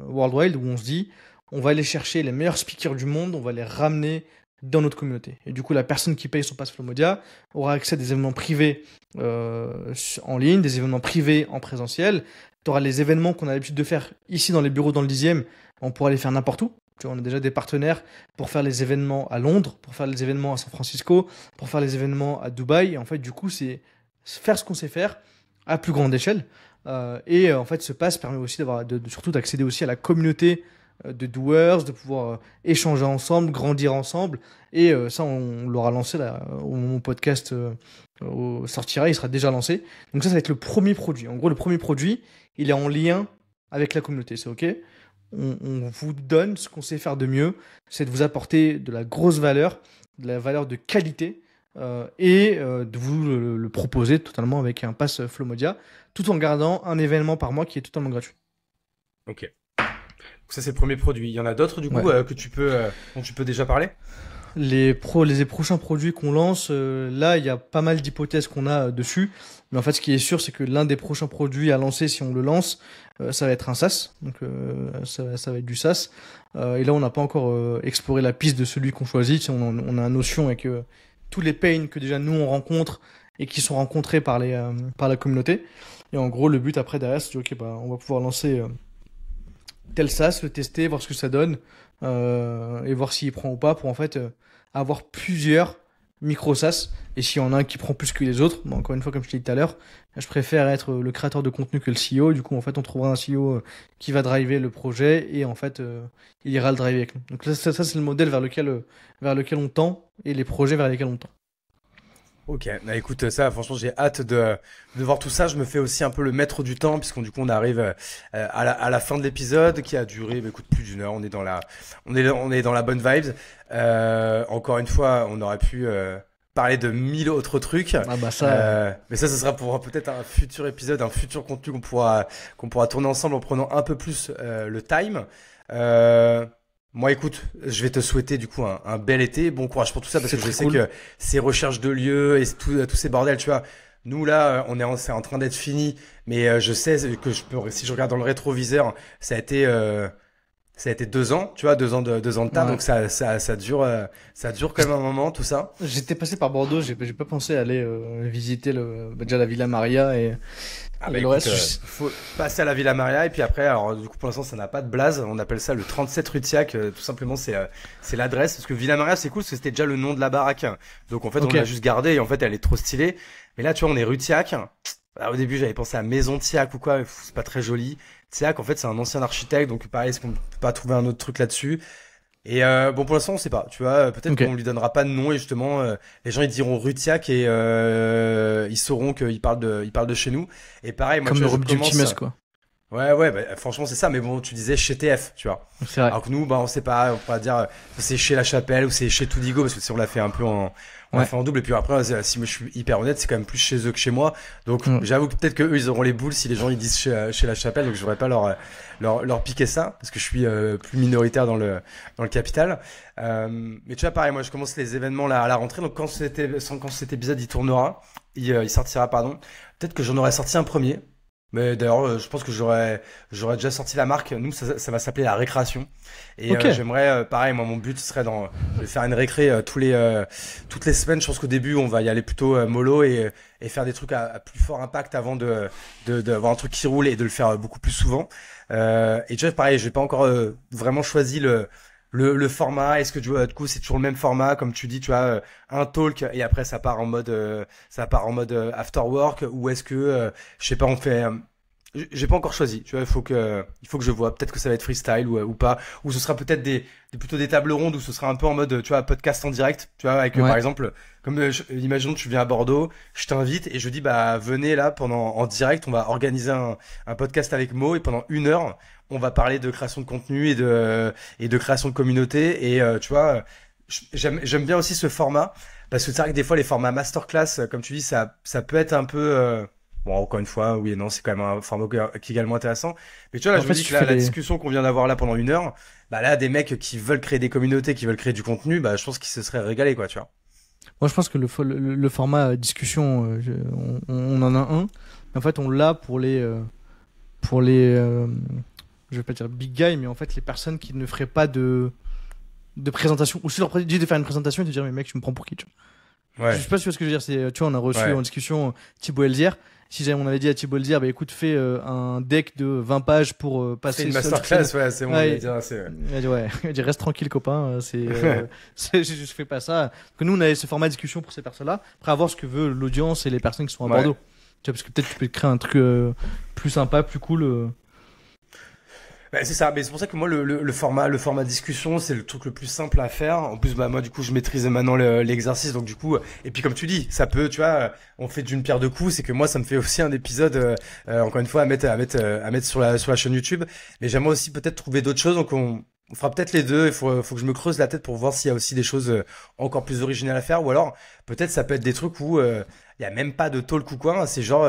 worldwide où on se dit, on va aller chercher les meilleurs speakers du monde, on va les ramener dans notre communauté. Et du coup, la personne qui paye son pass Flomodia aura accès à des événements privés en ligne, des événements privés en présentiel. Tu auras les événements qu'on a l'habitude de faire ici dans les bureaux dans le 10e, on pourra les faire n'importe où. Tu vois, on a déjà des partenaires pour faire les événements à Londres, pour faire les événements à San Francisco, pour faire les événements à Dubaï. Et en fait, du coup, c'est faire ce qu'on sait faire à plus grande échelle. En fait, ce pass permet aussi surtout d'accéder aussi à la communauté de doers, de pouvoir échanger ensemble, grandir ensemble. Et ça, on l'aura lancé là, au moment où mon podcast sortira, il sera déjà lancé. Donc ça va être le premier produit. En gros, le premier produit, il est en lien avec la communauté. C'est OK ? On vous donne ce qu'on sait faire de mieux, c'est de vous apporter de la grosse valeur, de la valeur de qualité de vous le proposer totalement avec un pass Flomodia, tout en gardant un événement par mois qui est totalement gratuit. Ok. Donc ça, c'est le premier produit. Il y en a d'autres du coup dont tu peux déjà parler ? Les prochains produits qu'on lance, là, il y a pas mal d'hypothèses qu'on a dessus. Mais en fait, ce qui est sûr, c'est que l'un des prochains produits à lancer, si on le lance, ça va être un SaaS. Donc, ça va être du SaaS. Et là, on n'a pas encore exploré la piste de celui qu'on choisit. On a une notion avec tous les pains que déjà nous, on rencontre et qui sont rencontrés par la communauté. Et en gros, le but après, derrière, c'est de dire, OK, on va pouvoir lancer tel SaaS, le tester, voir ce que ça donne et voir s'il prend ou pas pour en fait avoir plusieurs micro SaaS. Et s'il y en a un qui prend plus que les autres, encore une fois, comme je t'ai dit tout à l'heure, je préfère être le créateur de contenu que le CEO. Du coup, en fait, on trouvera un CEO qui va driver le projet et en fait, il ira le driver avec nous. Donc ça c'est le modèle vers lequel on tend et les projets vers lesquels on tend. Ok, bah écoute, ça, franchement, j'ai hâte de voir tout ça. Je me fais aussi un peu le maître du temps, puisqu'on du coup, on arrive à la fin de l'épisode qui a duré, écoute, plus d'1 heure. On est dans la bonne vibes. Encore une fois, on aurait pu parler de 1000 autres trucs. Ah bah ça. Mais ça sera pour peut-être un futur épisode, un futur contenu qu'on pourra tourner ensemble en prenant un peu plus le time. Moi, écoute, je vais te souhaiter du coup un bel été, bon courage pour tout ça, parce que je sais que ces recherches de lieux et tous ces bordels, tu vois, nous là, c'est en train d'être fini, mais je sais que si je regarde dans le rétroviseur, ça a été 2 ans, tu vois, 2 ans de taf, donc ça dure quand même un moment, tout ça. J'étais passé par Bordeaux, j'ai pas pensé à aller visiter déjà la Villa Maria et le reste. Faut passer à la Villa Maria et puis après, alors du coup pour l'instant ça n'a pas de blaze, on appelle ça le 37 rue Thiac, tout simplement c'est l'adresse, parce que Villa Maria c'est cool parce que c'était déjà le nom de la baraque, donc en fait on l'a juste gardé et en fait elle est trop stylée, mais là tu vois on est rue Thiac. Alors, au début j'avais pensé à Maison Thiac ou quoi, c'est pas très joli. Thiac en fait c'est un ancien architecte, donc pareil, est-ce qu'on peut pas trouver un autre truc là-dessus? Et bon, pour l'instant on sait pas, tu vois, peut-être qu'on lui donnera pas de nom et justement les gens ils diront rue Thiac et ils sauront qu'ils parlent de chez nous. Et pareil, moi comme tu vois, le Petit Metz, quoi. Ouais, bah, franchement, c'est ça. Mais bon, tu disais chez TF, tu vois. C'est vrai. Alors que nous, bah, on sait pas, on pourra dire c'est chez La Chapelle ou c'est chez Tudigo parce que si on l'a fait un peu on l'a Ouais. fait en double. Et puis après, si moi je suis hyper honnête, c'est quand même plus chez eux que chez moi. Donc Mm. j'avoue que peut-être que eux, ils auront les boules si les gens ils disent chez La Chapelle. Donc je voudrais pas leur piquer ça parce que je suis plus minoritaire dans le capital. Mais tu vois, pareil, moi je commence les événements là à la rentrée. Donc quand cet épisode il tournera, il sortira, pardon. Peut-être que j'en aurais sorti un premier. Mais d'ailleurs, je pense que j'aurais déjà sorti la marque. Nous, ça va s'appeler la récréation. Et Ok. j'aimerais, pareil, moi, mon but serait de faire une récré toutes les semaines. Je pense qu'au début, on va y aller plutôt mollo et faire des trucs à plus fort impact avant d'avoir un truc qui roule et de le faire beaucoup plus souvent. Et tu vois, pareil, j'ai pas encore vraiment choisi le format. Est-ce que du coup, c'est toujours le même format, comme tu dis, tu vois, un talk et après ça part en mode after work, ou est-ce que je sais pas, on fait j'ai pas encore choisi, tu vois, il faut que je vois, peut-être que ça va être freestyle ou pas, ou ce sera peut-être plutôt des tables rondes où ce sera un peu en mode, tu vois, podcast en direct, tu vois, avec par Ouais. exemple, comme imaginons tu viens à Bordeaux, je t'invite et je dis bah venez là en direct, on va organiser un podcast avec Mo et pendant 1 heure, on va parler de création de contenu et de création de communauté et tu vois, j'aime bien aussi ce format parce que c'est vrai que des fois les formats masterclass, comme tu dis, ça peut être un peu bon, encore une fois, oui et non, c'est quand même un format qui est également intéressant. Mais tu vois, là, En je me fait, dis si que tu fais la les. discussion qu'on vient d'avoir là pendant 1 heure, bah là, des mecs qui veulent créer des communautés, qui veulent créer du contenu, bah je pense qu'ils se seraient régalés, quoi, tu vois. Moi, je pense que le format discussion, on en a un. En fait, on l'a pour les, je vais pas dire big guy, mais en fait, les personnes qui ne feraient pas de présentation. Ou si leur dit de faire une présentation et de dire, mais mec, tu me prends pour qui, tu vois. Je Ouais, sais pas si tu vois ce que je veux dire. C'est, tu vois, on a reçu ouais. en discussion Thibaut Elzière. Si jamais on avait dit à Thibaut Elzière, bah écoute, fais un deck de 20 pages pour C'est passer une seul toute l'année. masterclass, ouais, c'est bon, il va Ouais, dire, c'est. il a dit, ouais, il a dit, reste tranquille, copain. Je fais pas ça. Que nous, on avait ce format de discussion pour ces personnes-là. Après, à voir ce que veut l'audience et les personnes qui sont à Ouais. Bordeaux. Tu vois, parce que peut-être tu peux créer un truc plus sympa, plus cool. Bah, c'est ça, mais c'est pour ça que moi le format discussion c'est le truc le plus simple à faire. En plus bah moi du coup je maîtrise maintenant l'exercice donc du coup et puis comme tu dis ça peut tu vois on fait d'une pierre deux coups, c'est que moi ça me fait aussi un épisode encore une fois à mettre sur la chaîne YouTube, mais j'aimerais aussi peut-être trouver d'autres choses donc on fera peut-être les deux. Il faut que je me creuse la tête pour voir s'il y a aussi des choses encore plus originales à faire, ou alors peut-être ça peut être des trucs où il y a même pas de talk ou quoi, c'est genre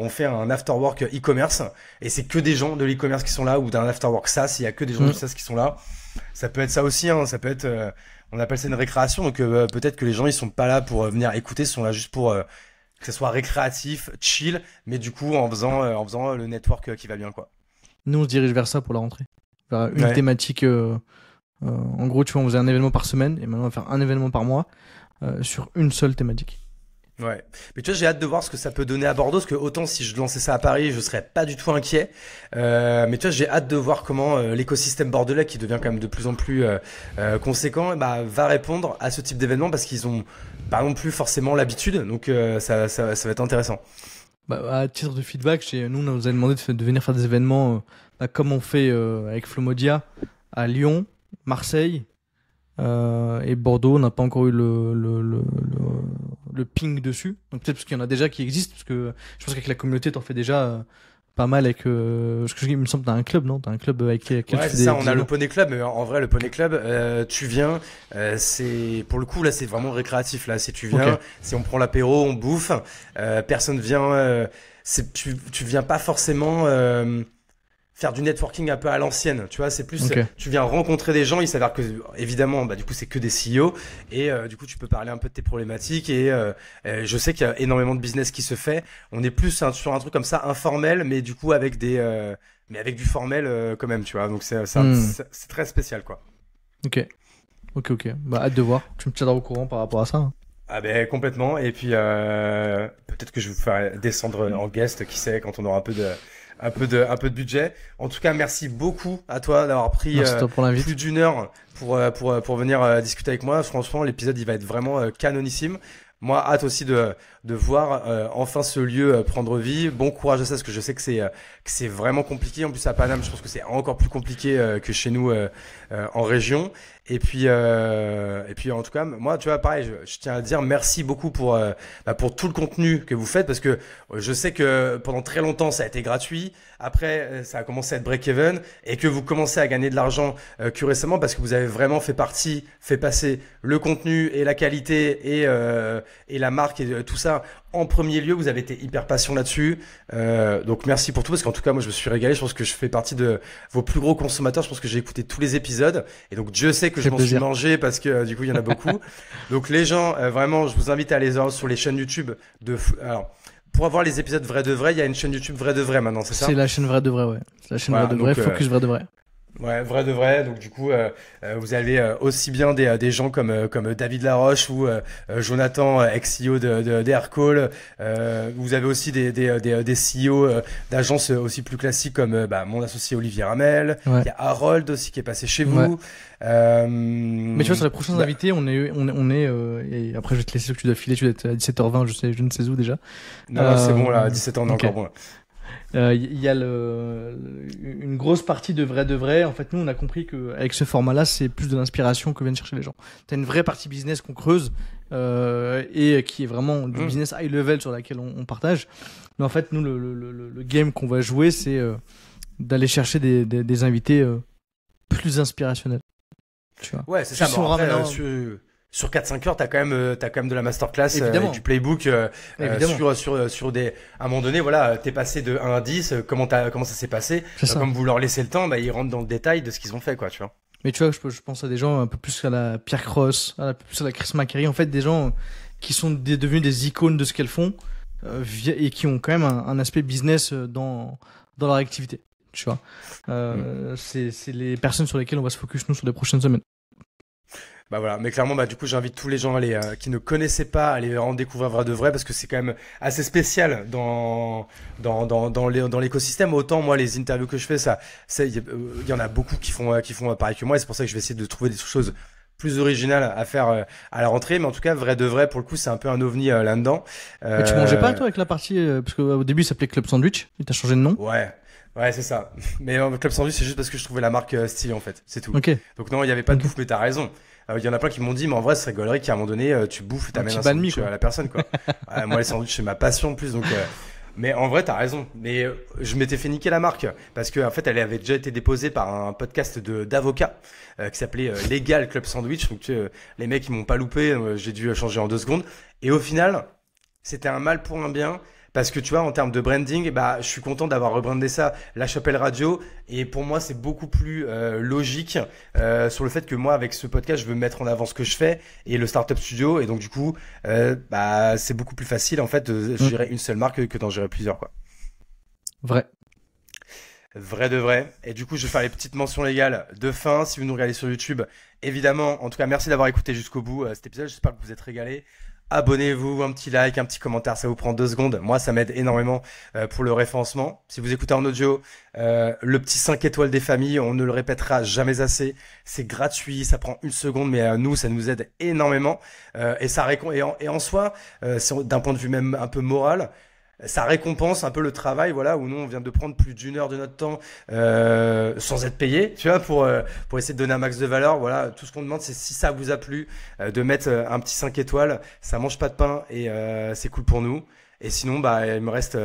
on fait un after work e-commerce et c'est que des gens de l'e-commerce qui sont là, ou d'un afterwork SaaS, il y a que des gens du Mm. SaaS qui sont là. Ça peut être ça aussi, hein. Ça peut être, on appelle ça une récréation, donc peut-être que les gens ils sont pas là pour venir écouter, ils sont là juste pour que ce soit récréatif, chill, mais du coup en faisant le network qui va bien, quoi. Nous, on se dirige vers ça pour la rentrée. Vers une Ouais. thématique. En gros, tu vois, on faisait un événement par semaine et maintenant on va faire un événement par mois sur une seule thématique. Ouais. Mais tu vois, j'ai hâte de voir ce que ça peut donner à Bordeaux, parce que autant si je lançais ça à Paris, je serais pas du tout inquiet. Mais tu vois, j'ai hâte de voir comment l'écosystème bordelais, qui devient quand même de plus en plus conséquent, bah, va répondre à ce type d'événement, parce qu'ils ont pas non plus forcément l'habitude. Donc ça va être intéressant. Bah, à titre de feedback, nous, on nous a demandé de venir faire des événements bah, comme on fait avec Flomodia à Lyon, Marseille et Bordeaux. On n'a pas encore eu le ping dessus. Donc peut-être parce qu'il y en a déjà qui existent, parce que je pense qu'avec la communauté, t'en fais déjà pas mal avec. Parce que il me semble que t'as un club, non? T'as un club avec lequel tu Ouais, fais c'est ça, on des a le événements. Poney Club, mais en vrai, le Poney Club, tu viens, c'est, pour le coup, là, c'est vraiment récréatif, là, si tu Ok. viens, si on prend l'apéro, on bouffe, personne vient, tu viens pas forcément, faire du networking un peu à l'ancienne, tu vois, c'est plus, Ok. tu viens rencontrer des gens, il s'avère que, évidemment, bah, du coup, c'est que des CEO, et du coup, tu peux parler un peu de tes problématiques, et je sais qu'il y a énormément de business qui se fait, on est plus sur un truc comme ça, informel, mais du coup, mais avec du formel quand même, tu vois, donc Hmm. c'est très spécial, quoi. Ok. Ok. Ok. Bah, hâte de voir. Tu me tiendras au courant par rapport à ça. Hein. Ah ben complètement, et puis peut-être que je vais vous faire descendre en guest, qui sait, quand on aura un peu de budget. En tout cas, merci beaucoup à toi d'avoir pris Merci à toi pour plus l'invite. d'1 heure pour venir discuter avec moi. Franchement, l'épisode il va être vraiment canonissime. Moi, hâte aussi de de voir enfin ce lieu prendre vie. Bon courage à ça, parce que je sais que c'est vraiment compliqué. En plus à Paname, je pense que c'est encore plus compliqué que chez nous en région. Et puis en tout cas, moi, tu vois, pareil, je tiens à dire merci beaucoup pour tout le contenu que vous faites, parce que je sais que pendant très longtemps, ça a été gratuit. Après, ça a commencé à être break-even, et que vous commencez à gagner de l'argent que récemment, parce que vous avez vraiment fait passer le contenu et la qualité et la marque et tout ça en premier lieu. Vous avez été hyper patient là-dessus. Donc merci pour tout, parce qu'en tout cas, moi, je me suis régalé. Je pense que je fais partie de vos plus gros consommateurs. Je pense que j'ai écouté tous les épisodes, et donc Dieu sait que je m'en suis mangé, parce que du coup, il y en a beaucoup. Donc les gens, vraiment, je vous invite à aller voir sur les chaînes YouTube alors, pour avoir les épisodes vrai de vrai, il y a une chaîne YouTube vrai de vrai maintenant, c'est ça? C'est la chaîne vrai de vrai, ouais. C'est la chaîne vrai de vrai, focus vrai de vrai. Ouais, vrai de vrai. Donc du coup, vous avez aussi bien des gens comme David Laroche ou Jonathan, ex-CEO d'Aircall. Vous avez aussi des CEO d'agences aussi plus classiques comme mon associé Olivier Ramel. Ouais. Il y a Harold aussi qui est passé chez vous. Ouais. Mais tu vois, sur les prochains invités, on est et après je vais te laisser, que tu dois filer, tu dois être à 17h20, je ne sais où déjà. Non, c'est bon là, à 17h on est okay. encore bon. Il y a une grosse partie de vrai. En fait, nous, on a compris que avec ce format-là, c'est plus de l'inspiration que viennent chercher les gens. T'as une vraie partie business qu'on creuse et qui est vraiment du business high level sur laquelle on partage. Mais en fait, nous, le game qu'on va jouer, c'est d'aller chercher des invités plus inspirationnels. Tu vois. Ouais, c'est ça. Bon, après, sur 4-5 heures, t'as quand même de la masterclass, du playbook, sur des, à un moment donné, voilà, t'es passé de 1 à 10, comment ça s'est passé. Comme vous leur laissez le temps, ils rentrent dans le détail de ce qu'ils ont fait, quoi, tu vois. Mais tu vois, je pense à des gens un peu plus à la Pierre Cross, un peu plus à la Chris McCary, en fait, des gens qui sont devenus des icônes de ce qu'elles font, et qui ont quand même un aspect business dans leur activité, tu vois. C'est les personnes sur lesquelles on va se focus, nous, sur les prochaines semaines. Bah voilà, mais clairement, du coup, j'invite tous les gens qui ne connaissaient pas à aller en découvrir vrai de vrai, parce que c'est quand même assez spécial dans l'écosystème. Autant moi, les interviews que je fais, il y en a beaucoup qui font pareil que moi, et c'est pour ça que je vais essayer de trouver des choses plus originales à faire à la rentrée. Mais en tout cas, vrai de vrai, pour le coup, c'est un peu un ovni là-dedans. Mais tu mangeais pas toi avec la partie, parce qu'au début, ça s'appelait Club Sandwich, et t'as changé de nom. Ouais, c'est ça. Mais Club Sandwich, c'est juste parce que je trouvais la marque stylée, en fait. C'est tout. Okay. Donc non, il y avait pas de bouffe, mais t'as raison. Il y en a plein qui m'ont dit, mais en vrai, c'est rigolerie qu'à un moment donné, tu bouffes et t'amènes un sandwich à la personne, quoi. Moi, les sandwichs, c'est ma passion en plus, donc. Mais en vrai, t'as raison. Mais je m'étais fait niquer la marque, parce que en fait, elle avait déjà été déposée par un podcast d'avocats qui s'appelait Legal Club Sandwich. Donc les mecs, ils m'ont pas loupé. J'ai dû changer en 2 secondes. Et au final, c'était un mal pour un bien. Parce que tu vois, en termes de branding, je suis content d'avoir rebrandé ça La Chapelle Radio. Et pour moi, c'est beaucoup plus logique sur le fait que moi, avec ce podcast, je veux mettre en avant ce que je fais et le Startup Studio. Et donc, du coup, c'est beaucoup plus facile, en fait, de gérer une seule marque que d'en gérer plusieurs, quoi. Vrai de vrai. Et du coup, je vais faire les petites mentions légales de fin. Si vous nous regardez sur YouTube, évidemment, en tout cas, merci d'avoir écouté jusqu'au bout cet épisode. J'espère que vous êtes régalés. Abonnez-vous, un petit like, un petit commentaire, ça vous prend 2 secondes. Moi, ça m'aide énormément pour le référencement. Si vous écoutez en audio, le petit 5 étoiles des familles, on ne le répétera jamais assez. C'est gratuit, ça prend 1 seconde, mais nous, ça nous aide énormément. Et en soi, d'un point de vue même un peu moral, ça récompense un peu le travail, voilà, où nous on vient de prendre plus d'1 heure de notre temps sans être payé, tu vois, pour essayer de donner un max de valeur. Voilà, tout ce qu'on demande, c'est si ça vous a plu, de mettre un petit 5 étoiles. Ça mange pas de pain et c'est cool pour nous. Et sinon, il me reste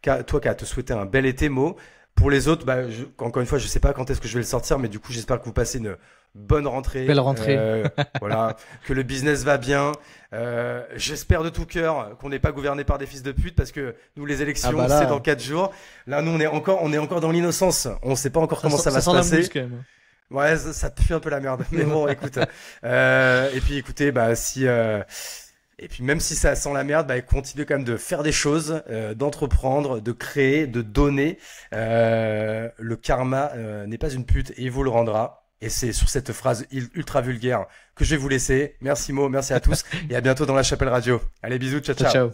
qu'à te souhaiter un bel été, Mo. Pour les autres, encore une fois, je sais pas quand est-ce que je vais le sortir, mais du coup, j'espère que vous passez une bonne rentrée. Belle rentrée. Voilà, que le business va bien. J'espère de tout cœur qu'on n'est pas gouverné par des fils de pute, parce que nous, les élections, c'est dans 4 jours. Là, nous, on est encore dans l'innocence. On sait pas encore comment ça va se passer. Quand même. Ouais, ça te fait un peu la merde. Mais bon, écoute. Et puis, écoutez, et puis même si ça sent la merde, continuez quand même de faire des choses, d'entreprendre, de créer, de donner. Le karma n'est pas une pute et il vous le rendra. Et c'est sur cette phrase ultra vulgaire que je vais vous laisser. Merci Mo, merci à tous et à bientôt dans La Chapelle Radio. Allez, bisous, ciao.